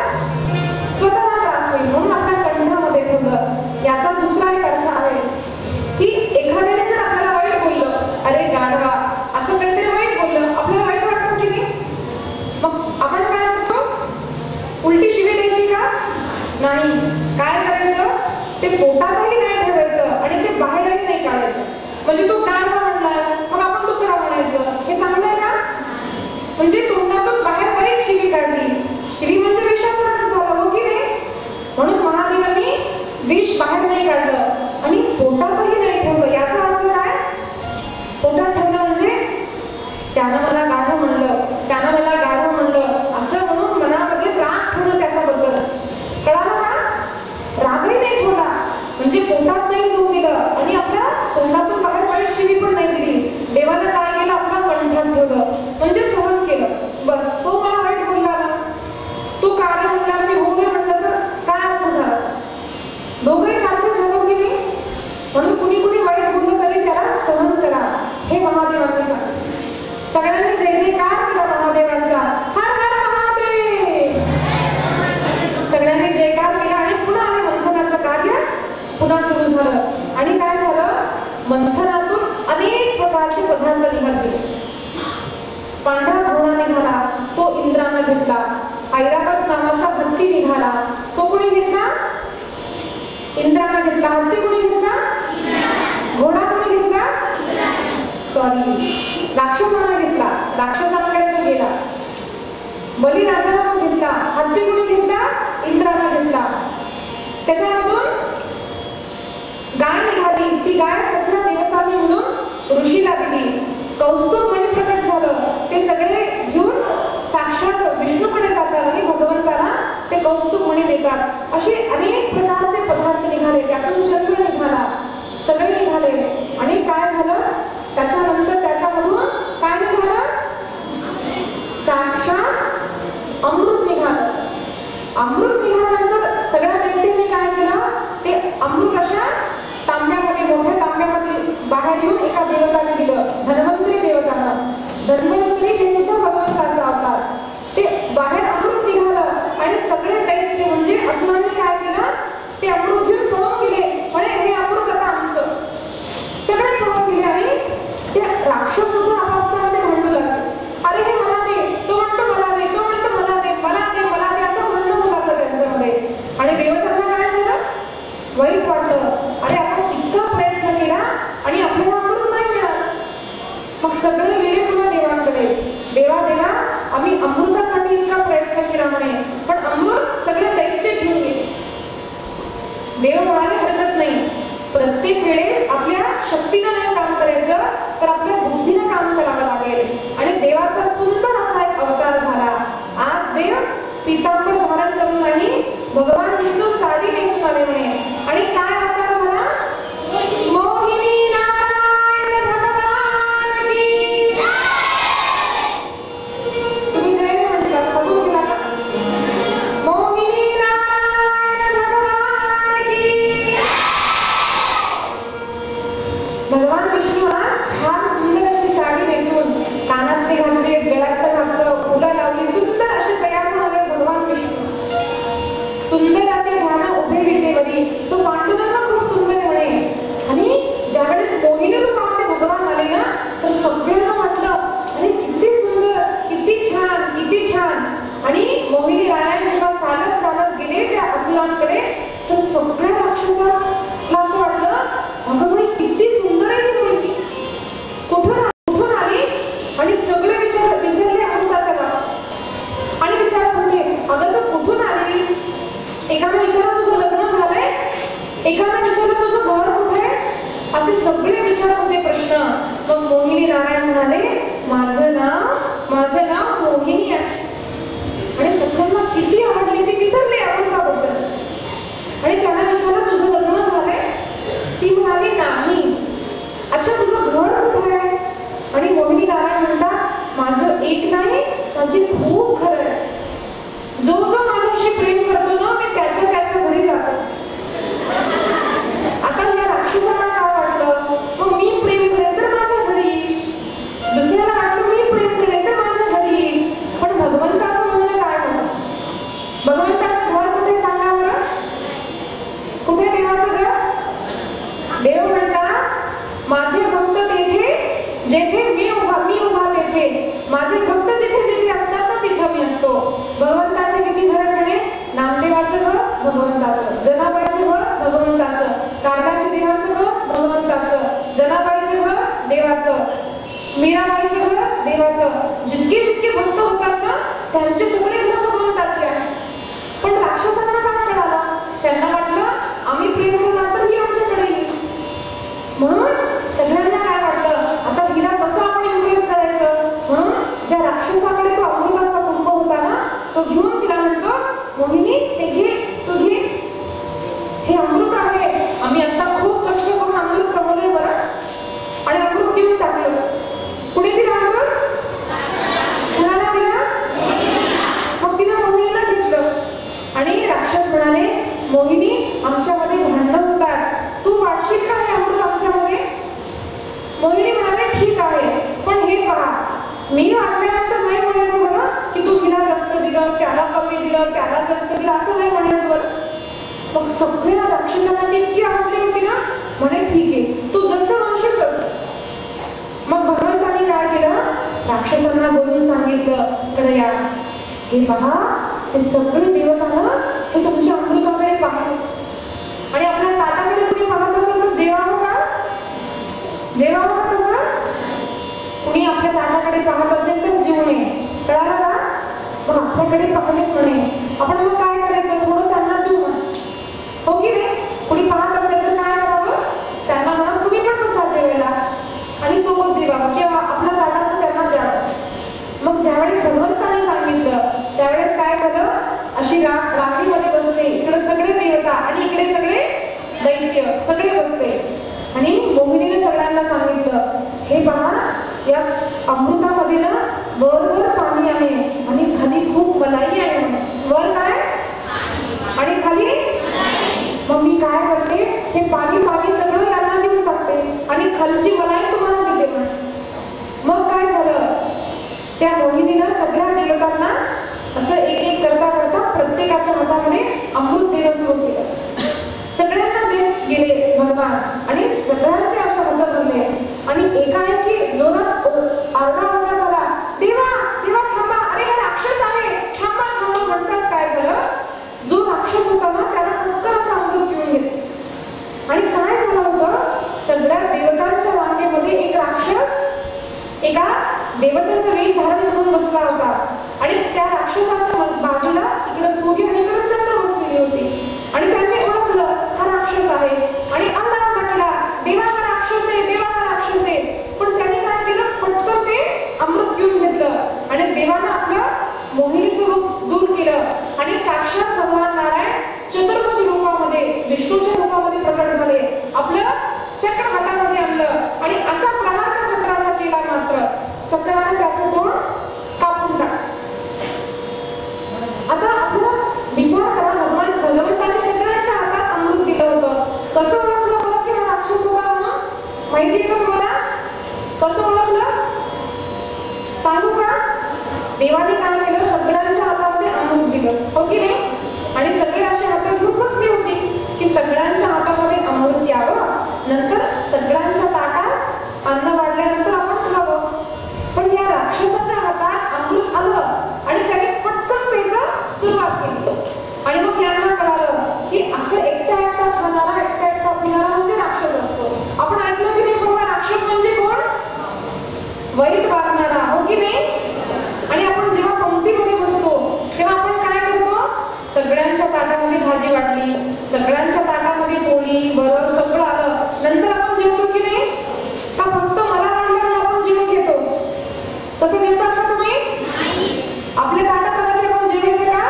स्वतःला त्रास होईल. म्हणून आपल्या कंठामध्ये ठेवलं. याचा दुसरा एक अर्थ आहे की एखाद्याने जर आपल्याला वाईट बोललं, अरे गाढवा, असं काहीतरी वाईट बोललं, आपल्याला वाईट वाटतं की नाही? मग आपण काय करतो? उलटी शिवी द्यायची का? नाही. काय करायचं? ते पोटातही नाही ठेवायचं आणि ते बाहेरही नाही काढायचं. म्हणजे तू गाढवा म्हणलास, मग आपण कुत्रा म्हणायचं, हे चांगलं आहे का? म्हणजे तोंडातून बाहेर वाईट शिवी काढली. शिवी म्हणजे विषासारखं झालं, हो की नाही? म्हणून महादेवांनी विष बाहेर नाही काढलं आणि पोटातही नाही ठेवलं. याचा अर्थ काय? पोटात ठेवलं म्हणजे त्यानं मला गाढव म्हणलं, त्यानं मला गाढव म्हणलं असं म्हणून मनामध्ये राग ठेवलं त्याच्याबद्दल. कळालं का? रागही नाही ठेवला म्हणजे पोटात नाही जाऊ दिलं आणि आपल्या तोंडातून बाहेर वाईट शिवी पण नाही दिली. देवाला काय केलं? आपला कंठात ठेवलं म्हणजे सहन केलं. बस, तो मला वाईट बोलला ना, तू काय म्हणला, मी हो म्हणलं तर काय अर्थ झाला? दोघंही सारखे सहन केली. म्हणून कुणी कुणी वाईट बोललं तरी त्याला सहन करा, हे महादेवांनी सांगितलं. सगळ्यांनी जय जयकार केला महादेवांचा. हर हर महादेव. सगळ्यांनी जयकार केला आणि पुन्हा आले मंथनाचं कार्य पुन्हा सुरू झालं. आणि काय झालं? मंथनातून अनेक प्रकारचे पदार्थ निघत गेले. पांढरा घोडा निघाला, तो इंद्रानं घेतला. ऐरावत नावाचा हत्ती निघाला, तो कोणी घेतला? इंद्रानं घेतला. हत्ती कोणी घेतला? घोडा कोणी घेतला? सॉरी, राक्षसाने घेतला. राक्षसांकडे तो गेला. बलिराजाला तो घेतला. हत्ती कोणी घेतला? इंद्रानं घेतला. त्याच्यामधून गाय निघाली. ती गाय सगळ्या देवतांनी म्हणून ऋषीला दिली. कौस्तुभ मणी प्रकट झालं. ते सगळे घेऊन साक्षात विष्णूकडे जातात आणि भगवंताला ते कौस्तुभ मणी देतात. असे अनेक प्रकारचे पदार्थ निघाले. त्यातून चंद्र निघाला, सगळे निघाले. आणि काय झालं? त्याच्यानंतर त्याच्यामधून काय निघालं? साक्षात अमृत निघालं. अमृत निघाल्यानंतर सगळ्या दैत्यांनी काय केलं? ते अमृत अशा तांब्यामध्ये, मोठ्या तांब्यामध्ये बाहेर येऊन एका देवताने दिलं, धन्वंतरी देवतांना. धन्वंतरी हे सुद्धा भगवंताचा अवतार. ते बाहेर अमृत निघालं आणि सगळे दैत्य म्हणजे असुरांनी काय केलं? ते अमृत घेऊन पळून गेले. म्हणे हे अमृत आता आमचं. सगळे पळून गेले आणि ते राक्षस सुद्धा आपापसामध्ये म्हणू लागले, अरे हे मला दे. तो म्हणतो शक्तीनं नाही काम करायचं, तर आपल्या बुद्धीनं काम करावं लागेल. आणि देवाचा सुंदर असा एक अवतार झाला. आज देव पितांबर धारण करून नाही, भगवान विष्णू साडी नेसून आले म्हणे. आणि काय अवतार झाला? मोहिनी नारायण भगवान की. तुम्ही जय जय म्हणता, पटवून दिला का? मोहिनी नारायण भगवान की. भगवान विष्णू आज छान सुंदर अशी साडी नेसून, कानातले घातले, गळ्यात घातलं, फुलं लावली, सुंदर असे तयार होऊन आले भगवान विष्णू. सुंदर आपले ध्यान उभे विटेवरी. तो पांडुरंग खूप सुंदर आहे म्हणे. आणि ज्यावेळेस मोहिनी रूपामध्ये भगवान आले ना, तर सगळ्यांना वाटलं अरे किती सुंदर, किती छान, किती छान. आणि मोहिनी राया जेव्हा चालत चालत गेले त्या असुरांकडे, तर सगळ्या राक्षसांना असं वाटलं अगं बाई किती सुंदर आहे ही मुलगी, कुठून आली. आणि सगळे विचार विसरले अमृताच्या नावात आणि विचारत होते अगं तू कुठून आलीस. एकाने विचारलं तुझं लग्न झालंय, एकाने विचारलं तुझं घर कुठे. असे सगळे विचारत होते प्रश्न. मग मोहिनी नारायण म्हणाले माझं नाव मोहिनी आहे. आणि सगळ्यांना किती आवडली, ती विसरली अमृताबद्दल. आणि त्याला विचारलं तुझं लग्न झालंय. ती म्हणाली नाही. अच्छा तुझं घर कुठे आहे. आणि मोहिनी नारायण म्हणतात माझं एक नाही, माझी खूप घर आहे. जो माझ्याशी प्रेम करतो ना, मी त्याच्या घरी जातो. आता या राक्षसांना काय वाटलं, मग मी प्रेम करेन तर माझ्या घरी, दुसऱ्याला वाटलं मी प्रेम करेन तर माझ्या घरी. पण भगवंताचं म्हणणं काय होतं? भगवंताचं घर कुठे सांगा बरं. कुठे देवाचं घर? देव म्हणतात माझे भक्त तेथे जेथे मी उभा तेथे, माझे भक्त जिथे जिथे असतात ना तिथं मी असतो. भगवंताचे किती घर म्हणे? नामदेवाचं घर भगवंताचं, जनाबाईचं घर भगवंताचं, कारल्याच्या देवाचं घर भगवंताचं, जनाबाईचं घर देवाचं, मीराबाईचं घर देवाचं. जितके जितके भक्त होतात ना त्यांचे सगळे घर भगवंताचे आहे. पण राक्षसांना काय कळालं? त्यांना वाटलं आम्ही प्रेम करणार तर ही आमच्याकडे येईल. म्हणून सगळ्यांना काय वाटलं आता हिला कसं आपण इम्प्रेस करायचं. म्हणून ज्या राक्षसाकडे तो अमृताचा कुंभ होता ना, तो घेऊन तिला म्हणतो मोहिनी हे घे, तू घे, हे अमृत आहे. आम्ही आता खूप कष्ट करून अमृत कमवलंय बरं. आणि अमृत देऊन टाकलं. कुणी दिलं अमृत? कुणाला दिलं? मग तिनं मोहिनीला घेतलं. आणि राक्षस म्हणाले मोहिनी आमच्यामध्ये भांडण होतात, तू वाटशील का हे अमृत आमच्यामध्ये. मोहिनी म्हणाले ठीक आहे, पण हे पहा मी वाचल्यानंतर नाही म्हणायचं बरं की तू हिला जास्त दिलं, त्याला कमी दिलं, त्याला जास्त दिलं, असं नाही म्हणायचं बरं. मग सगळ्या राक्षसांना इतकी आवडली होती ना, म्हणे ठीक आहे तू जसं म्हणशील तसं. मग भगवंताने काय केलं, राक्षसांना बोलून सांगितलं कडे या, हे पहा ते सगळे देवतांना हे तुमच्या अमृताकडे पाहतो. आणि आपल्या ताटाकडे कुणी पाहत असेल तर जेवावं का? जेवावं का तसं? कुणी आपल्या ताटाकडे पाहत असेल तर जेवू नये, कळालं का? मग आपल्याकडे पाहलेत म्हणे, आपण मग काय करायचं, थोडं त्यांना देऊ ना, हो की नाही. कुणी पाहत असेल तर काय करावं, त्यांना म्हणा तुम्ही पण बसा जेवायला आणि सोबत जेवावं किंवा आपल्या ताटाचं त्यांना द्यावं. मग ज्यावेळेस भगवंताने सांगितलं त्यावेळेस काय झालं, अशी रांगेमध्ये बसले, इकडे सगळे देवता आणि इकडे सगळे दैत्य सगळे बसले. आणि मोहिनीने सगळ्यांना सांगितलं हे पहा या अमृतामध्ये ना वर पाणी आहे आणि खाली खूप मलाई आहे. वर काय आणि खाली. मग मी काय करते, हे पाणी सगळं यांना देऊन टाकते आणि खालची मलाई तुम्हाला देते म्हणे. मग काय झालं, त्या मोहिनीनं सगळ्या देवतांना असं एक एक करता करता प्रत्येकाच्या हातामध्ये अमृत देणं सुरू केलं. सगळ्यांना देत गेले भगवान आणि सगळ्यांचे अशा हात धरले. आणि एकाएकी जोरात आरडाओरडा झाला, देवा देवा थांबा, अरे हा राक्षस आहे, थांबा थांबा. म्हणताच काय झालं, जो राक्षस होता ना त्याला पटकन असं अमृत पिऊन घेतलं. आणि काय झालं होतं, सगळ्या देवतांच्या रांगेमध्ये एक राक्षस एका देवतेचा वेश धारण करून बसला होता. आणि त्या राक्षसाच्या बाजूला इकडे सूर्य आणि इकडे चंद्र बसलेली होती. आणि त्यांनी ओळखलं हा राक्षस आहे आणि आला म्हटला, देवा हा राक्षस आहे, देवाने काय केलं, सगळ्यांच्या हातामध्ये अमृत दिलं, हो की नाही? आणि सगळे असे हातात घेऊन बसली होती की सगळ्यांच्या हातामध्ये अमृत यावं, नंतर सगळ्यांच्या ताटात अन्न वाढल्यानंतर आपण खावं. पण या राक्षसाच्या हातात अमृत आलं आणि त्याने पटकन प्यायचं सुरुवात केली. आणि मग यांना कळालं की असं एकटा एकटा खाणारा, एकटा एकटा पिणारा म्हणजे राक्षस असतो. आपण ऐकलं की नाही बाबा, राक्षस म्हणजे कोण? वाईट वागणारा, हो की नाही? आणि आपण जेव्हा पंक्तीमध्ये बसतो तेव्हा आपण काय करतो, सगळ्यांच्या ताटामध्ये भाजी वाटली, सगळ्यांच्या ताटामध्ये पोळी वरण सगळं आलं, नंतर आपण जेवतो की नाही? का फक्त मला वाटलं म्हणून आपण जेवून घेतो? तसं जेवतात का तुम्ही? आपल्या ताटात आलं की आपण जेवायचं का?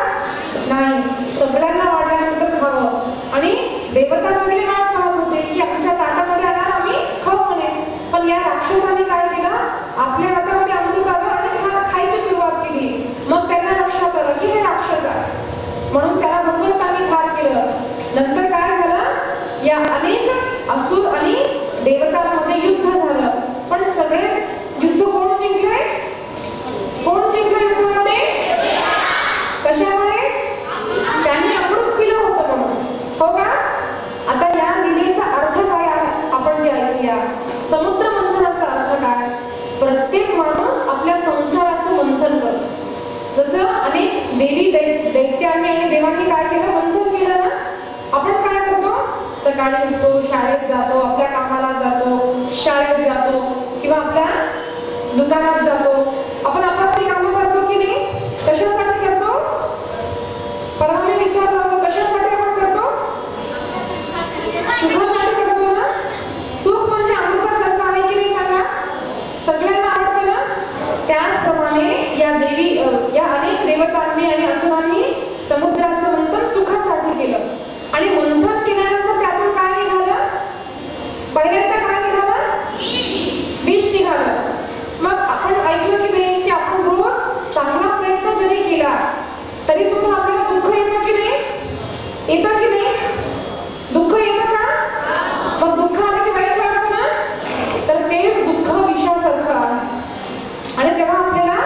नाही, सगळ्यांना वाढल्यानंतर खावं. आणि देवता सगळे वाट पाहत होते की आमच्या ताटामध्ये आल्यावर आम्ही खाऊ म्हणे. पण या राक्षसाने काय केलं, आपल्या हातामध्ये अमृत आलं आणि खायची सुरुवात केली. मग त्यांना लक्षात आलं की हे राक्षस आहे, म्हणून त्याला भगवंतांनी ठार केलं. नंतर काय झालं, या अनेक असुर आणि देवतांमध्ये युद्ध झालं. पण सगळे युद्ध कोण जिंकले? कोण जिंकले युद्धामध्ये? कशामुळे? त्यांनी अमृत पिलं होतं म्हणून, हो का? आता या लीलेचा अर्थ काय आहे आपण ते ऐकूया. समुद्र मंथनाचा अर्थ काय? प्रत्येक माणूस आपल्या संसाराचं मंथन करतो. जसं अनेक देवी दैत्यांनी आणि देवांनी काय केलं, मंथन केलं ना. आपण काय करतो, सकाळी उठतो, शाळेत जातो, आपल्या कामाला जातो, शाळेत जातो किंवा आपल्या दुकानात जातो. आपण आपली कामं करतो की नाही? कशासाठी करतो? परवा मी विचारलं होतं, कशासाठी आपण करतो? सुखासाठी करतो ना. सुख म्हणजे अमृतासारखं आहे की नाही सांगा? सगळ्यांना आवडतं ना. त्याचप्रमाणे या देवी, या अनेक देवतांनी आणि असुरांनी समुद्राचं मंथन सुखासाठी केलं. आणि मंथन केल्यानंतर त्यातून काय निघालं? पहिल्यांदा काय निघालं? विष निघालं. मग आपण ऐकलं की नाही की आपण रोज चांगला प्रयत्न जरी केला तरी सुद्धा आपल्याला दुःख येतं की नाही? येतं की नाही? दुःख येतं का? मग दुःख आलं की वाईट वाटतं ना. तर तेच दुःख विषासारखं आहे आणि तेव्हा आपल्याला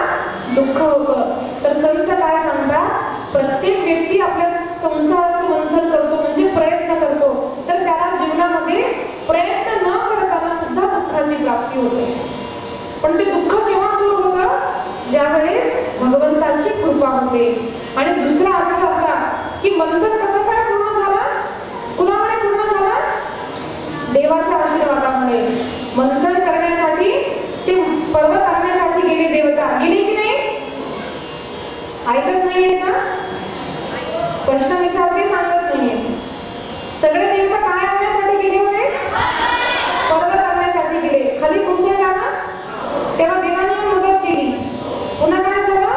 दुःख होतं. तर संत काय सांगतात, प्रत्येक व्यक्ती आपल्या संसाराचं मंथन करतो म्हणजे प्रयत्न करतो, तर त्याला जीवनामध्ये प्रयत्न न करताना सुद्धा दुःखाची प्राप्ती होते. पण ते दुःख केव्हा दूर होतं? ज्यावेळेस भगवंताची कृपा होते. आणि दुसरा अर्थ असा की मंथन कसं काय पूर्ण झालं? कुणामुळे पूर्ण झालं? देवाच्या आशीर्वादामुळे. मंथन करण्यासाठी ते पर्वत आणण्यासाठी गेले देवता, गेले की नाही? ऐकत नाहीये का? प्रश्न विचारते, सांगत नाहीये. सगळे देवता काय आणण्यासाठी गेले होते? पर्वत आणण्यासाठी गेले. खाली कोसळला ना, तेव्हा देवाने मदत केली. पुन्हा काय झालं,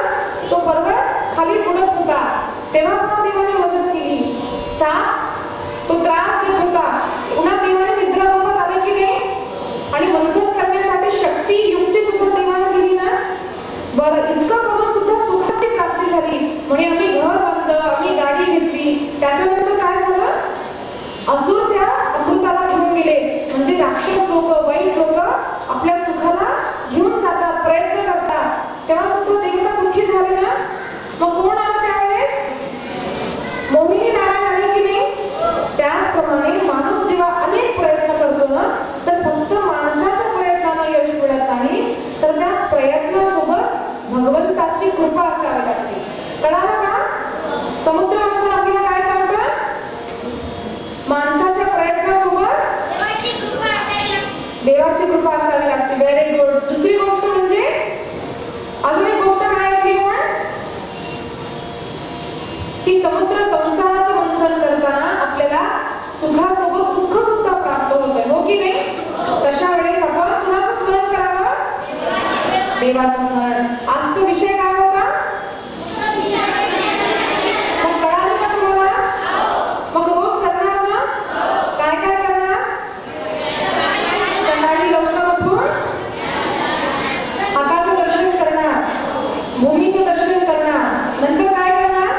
तो पर्वत खाली बुडत होता, तेव्हा पुन्हा देवाने मदत केली. साप तो त्रास देत होता, पुन्हा देवाने निद्राभंगात आले की नाही? आणि मंथन करण्यासाठी शक्ती, युक्ती सुद्धा देवाने दिली ना. बरं, इतकं करून सुद्धा सुखाची प्राप्ती झाली. म्हणजे आम्ही घर बांधलं, आम्ही गाडी घेतली. त्याच्यानंतर काय झालं, असुर त्या अमृताला घेऊन गेले. म्हणजे राक्षस लोक, वाईट लोक आपल्या सुखाला घेऊन जातात, प्रयत्न करतात, तेव्हा सुद्धा देवता दुःखी झाले ना. मग कोण आलं त्यावेळेस? मोहिनी नारायण आले की नाही? त्याचप्रमाणे माणूस जेव्हा अनेक प्रयत्न करतो ना, तर फक्त माणसाच्या प्रयत्नाने यश मिळत नाही, तर त्या प्रयत्नासोबत भगवंताची कृपा असावी लागते. कळालं का? समुद्र मंथन आपल्याला काय सांगतं? माणसाच्या प्रयत्नासोबत देवाची कृपा असावी लागते. Very good. दुसरी गोष्ट म्हणजे, अजून एक गोष्ट काय ऐकली आपण, की समुद्र संसाराचं मंथन करताना आपल्याला सुखासोबत दुःख सुद्धा प्राप्त होतं, हो की नाही? तशा वेळेस आपण कुणाचं स्मरण करावं? देवाचं स्मरण. आजचा विषय काय होता? मग कळालं का तुम्हाला? मग रोज करणार ना? काय काय करणार? सकाळी लवकर उठून हाताचं दर्शन करणार, भूमीचं दर्शन करणार, नंतर काय करणार?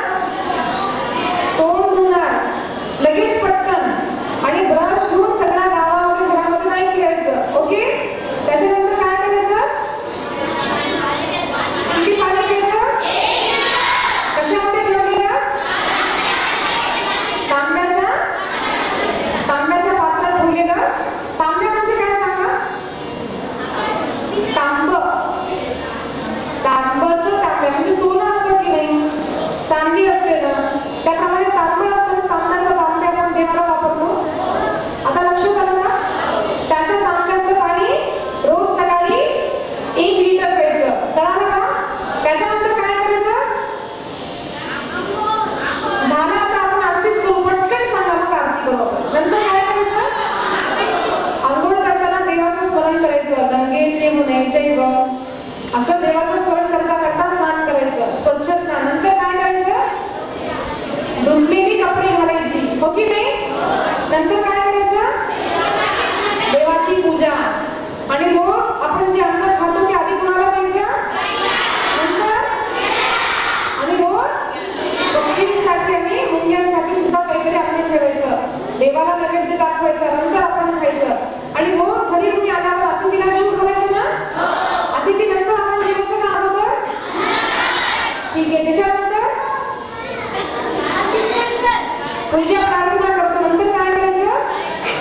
तोंड धुणार लगेच पटकन, आणि ब्रश घेऊन सगळ्या गावामध्ये घरामध्ये नाही फिरायचं, ओके? त्याच्यानंतर काय करायचं? नैचैव असं देवाचं स्मरण करता करता स्नान करायचं, स्वच्छ स्नान. नंतर काय करायचं? धुतलेली कपडे घालायची, हो की नाही? नंतर काय करायचं? देवाची पूजा. आणि रोज आपण जे अन्न खातो ते आधी कुणाला द्यायचं? नंतर. आणि रोज पक्षींसाठी आणि मुंग्यांसाठी सुद्धा काहीतरी अन्न ठेवायचं, देवाला नैवेद्य दाखवायचं, नंतर आपण खायचं. आणि रोज घरी तुम्ही आल्यावर अतिथीला जेवू घालायचं ना? अतिथी नंतर आपण जेवायचं का अगोदर? ठीक आहे. त्याच्यानंतर पूजा प्रार्थना करतो. नंतर काय करायचं?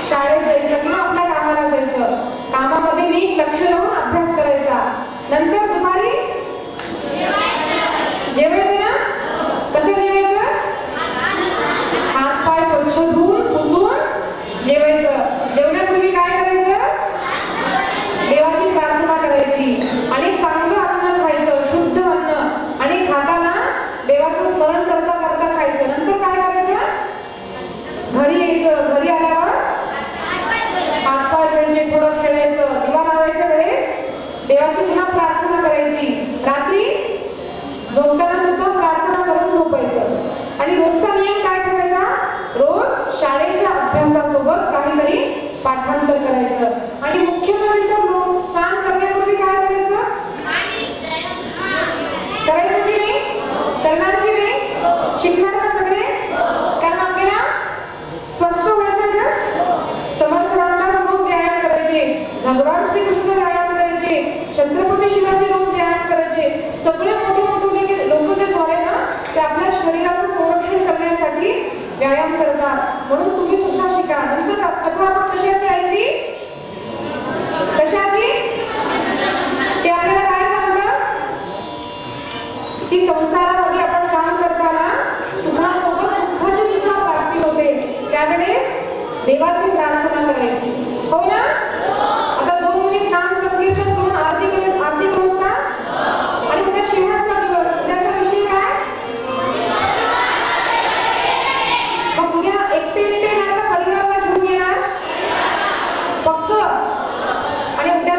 शाळेत जायचं किंवा आपल्या कामाला जायचं. कामामध्ये नीट लक्ष लावून अभ्यास करायचा. नंतर दुपारी जेवायचं ना? कसं जेवायचं? हात पाय स्वच्छ धुवून पुसून जेवायचं. जेवण्यापूर्वी काय करायचं? देवाची प्रार्थना करायची आणि चांगलं अन्न खायचं, शुद्ध अन्न. आणि खाताना देवाचं स्मरण करता करता खायचं. नंतर काय करायचं? घरी यायचं. घरी आल्यावर हात पाय धुवायचे, थोडं खेळायचं. दिवा लावायच्या वेळेस देवाची पुन्हा प्रार्थना करायची. रात्री झोपताना सुद्धा प्रार्थना करून झोपायचं. आणि रोजचा नियम काय ठेवायचा? रोज शाळेच्या अभ्यासासोबत काहीतरी पाठांतर करायचं. आणि मुख्य विसरलो, स्नान करण्यापूर्वी काय करायचं? करायचं की नाही? करणार की नाही? शिकणार का सगळे? कारण आपल्याला स्वस्थ व्हायचं ना. समर्थ रामदास रोज व्यायाम करायचे, भगवान श्रीकृष्ण व्यायाम करायचे, छत्रपती शिवाजी रोज व्यायाम करायचे. सगळे मोठे मोठे लोक जे झाले ना ते आपल्या शरीराचं संरक्षण करण्यासाठी व्यायाम करतात. म्हणून तुम्ही सुद्धा शिका. नंतर अथवा आपण कशाची ऐकली? कशाची? ते आपल्याला काय सांगतं? की संसारामध्ये आपण काम करताना सुखासोबत दुःखाची सुद्धा प्राप्ती होते. त्यावेळेस देवाची प्रार्थना करायची, हो ना? आता 2 मिनिट नाम संकीर्तन करून आरती करू का? आणि उद्या शेवटचा दिवस, उद्याचा विषय काय? मग उद्या एकटे नाही तर परिवाराला घेऊन येणार फक्त. आणि उद्या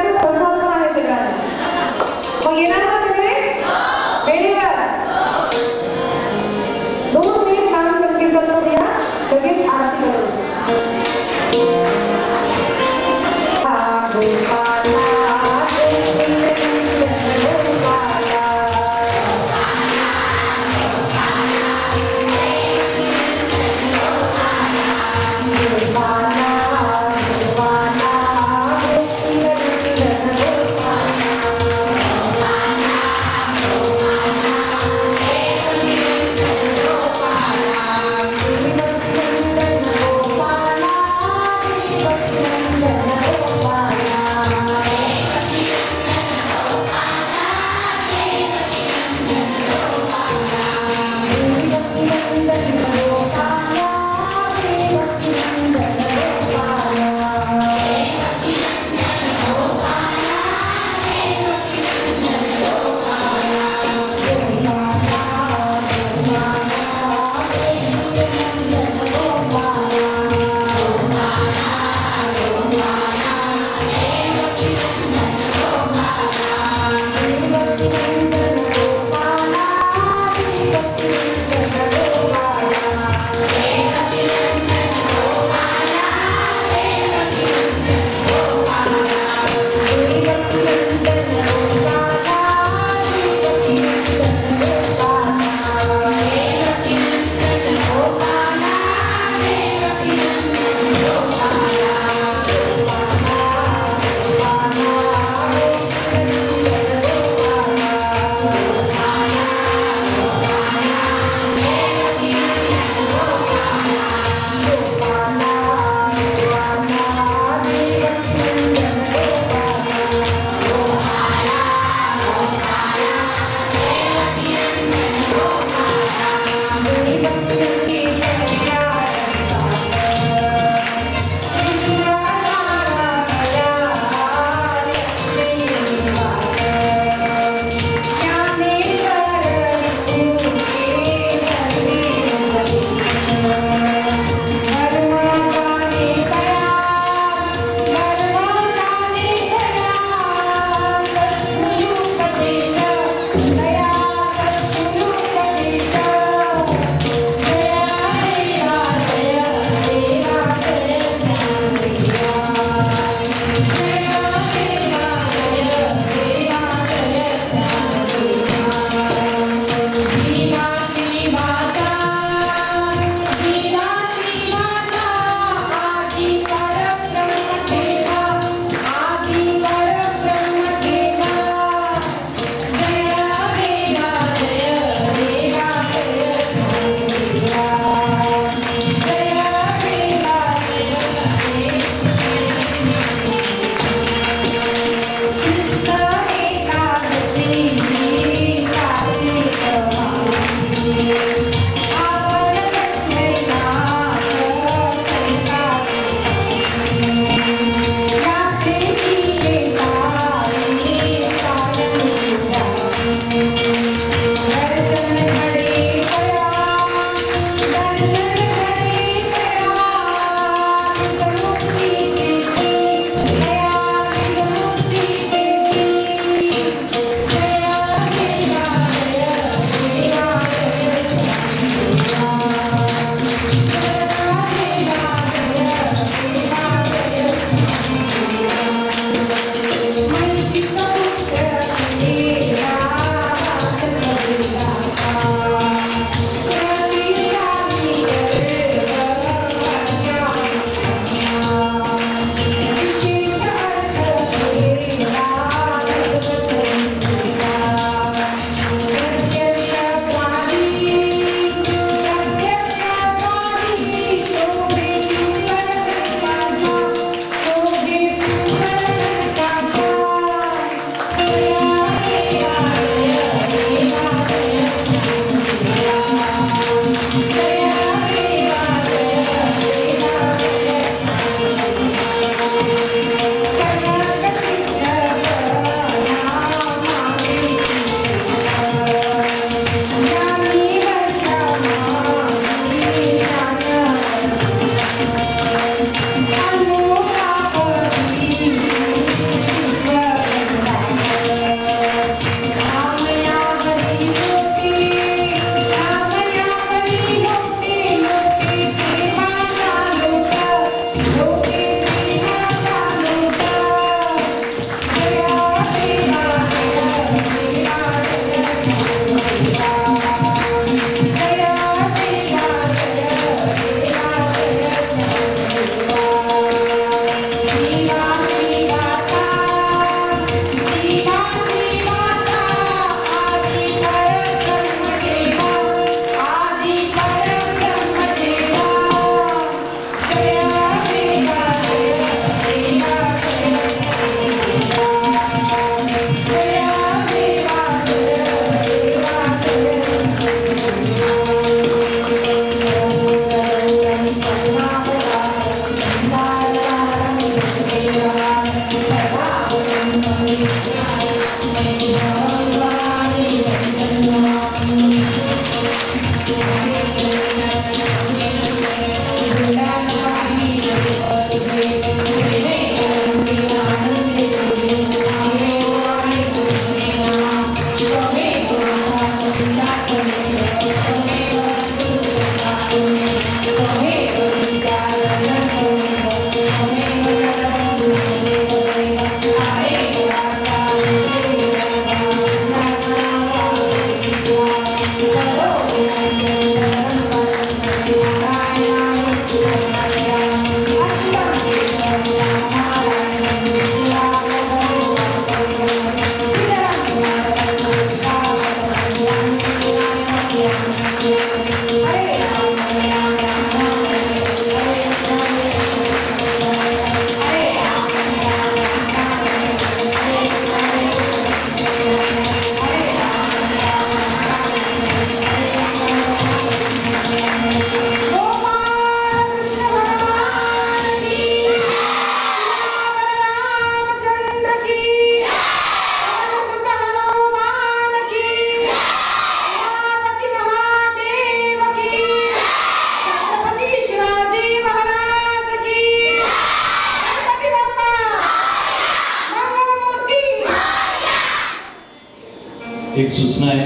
एक सूचना आहे,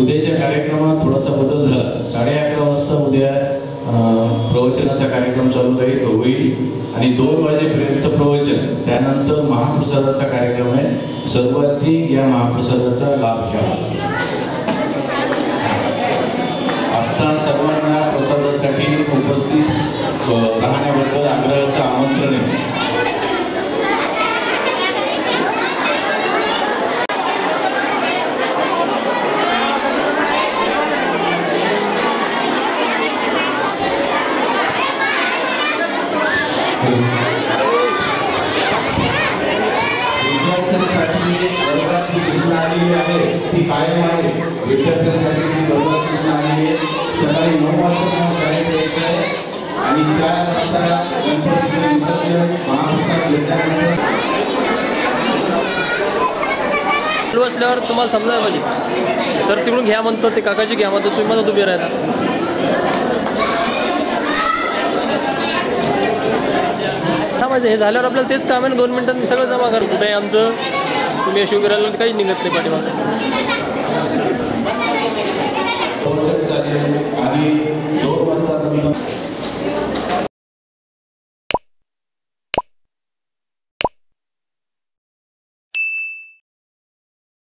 उद्याच्या कार्यक्रमात थोडासा बदल झाला. 11:30 वाजता उद्या प्रवचनाचा कार्यक्रम चालू होईल आणि 2 वाजेपर्यंत प्रवचन, त्यानंतर महाप्रसादाचा कार्यक्रम आहे. सर्वांनी या महाप्रसादाचा लाभ घ्यावा. आता सर्वांना प्रसादासाठी उपस्थित राहण्याबद्दल आग्रहाचं आमंत्रण आहे. विद्यार्थ्यांसाठी वर्गाची सूचना आलेली आहे, ती कायम आहे. विद्यार्थ्यांसाठी ती वर्गाची सूचना आलेली आहे. सकाळी 9 वाजता शाळेत यायचं आहे आणि 4 वाजता गणपतीचे विसर्जन महाप्रसाद घेतल्यानंतर असल्यावर तुम्हाला समजायला पाहिजे. सर तिकडून घ्या म्हणतो, ते काकाजी घ्या म्हणतो, तुम्ही मला उभे राहता. थांबायचं, हे झाल्यावर आपल्याला तेच काम आहे ना. 2 मिनिटांनी सगळं जमा करू. कुठे आहे आमचं, तुम्ही अशी उभे राहिलं काही निघत नाही पाठीमागं. आणि 2 वाजता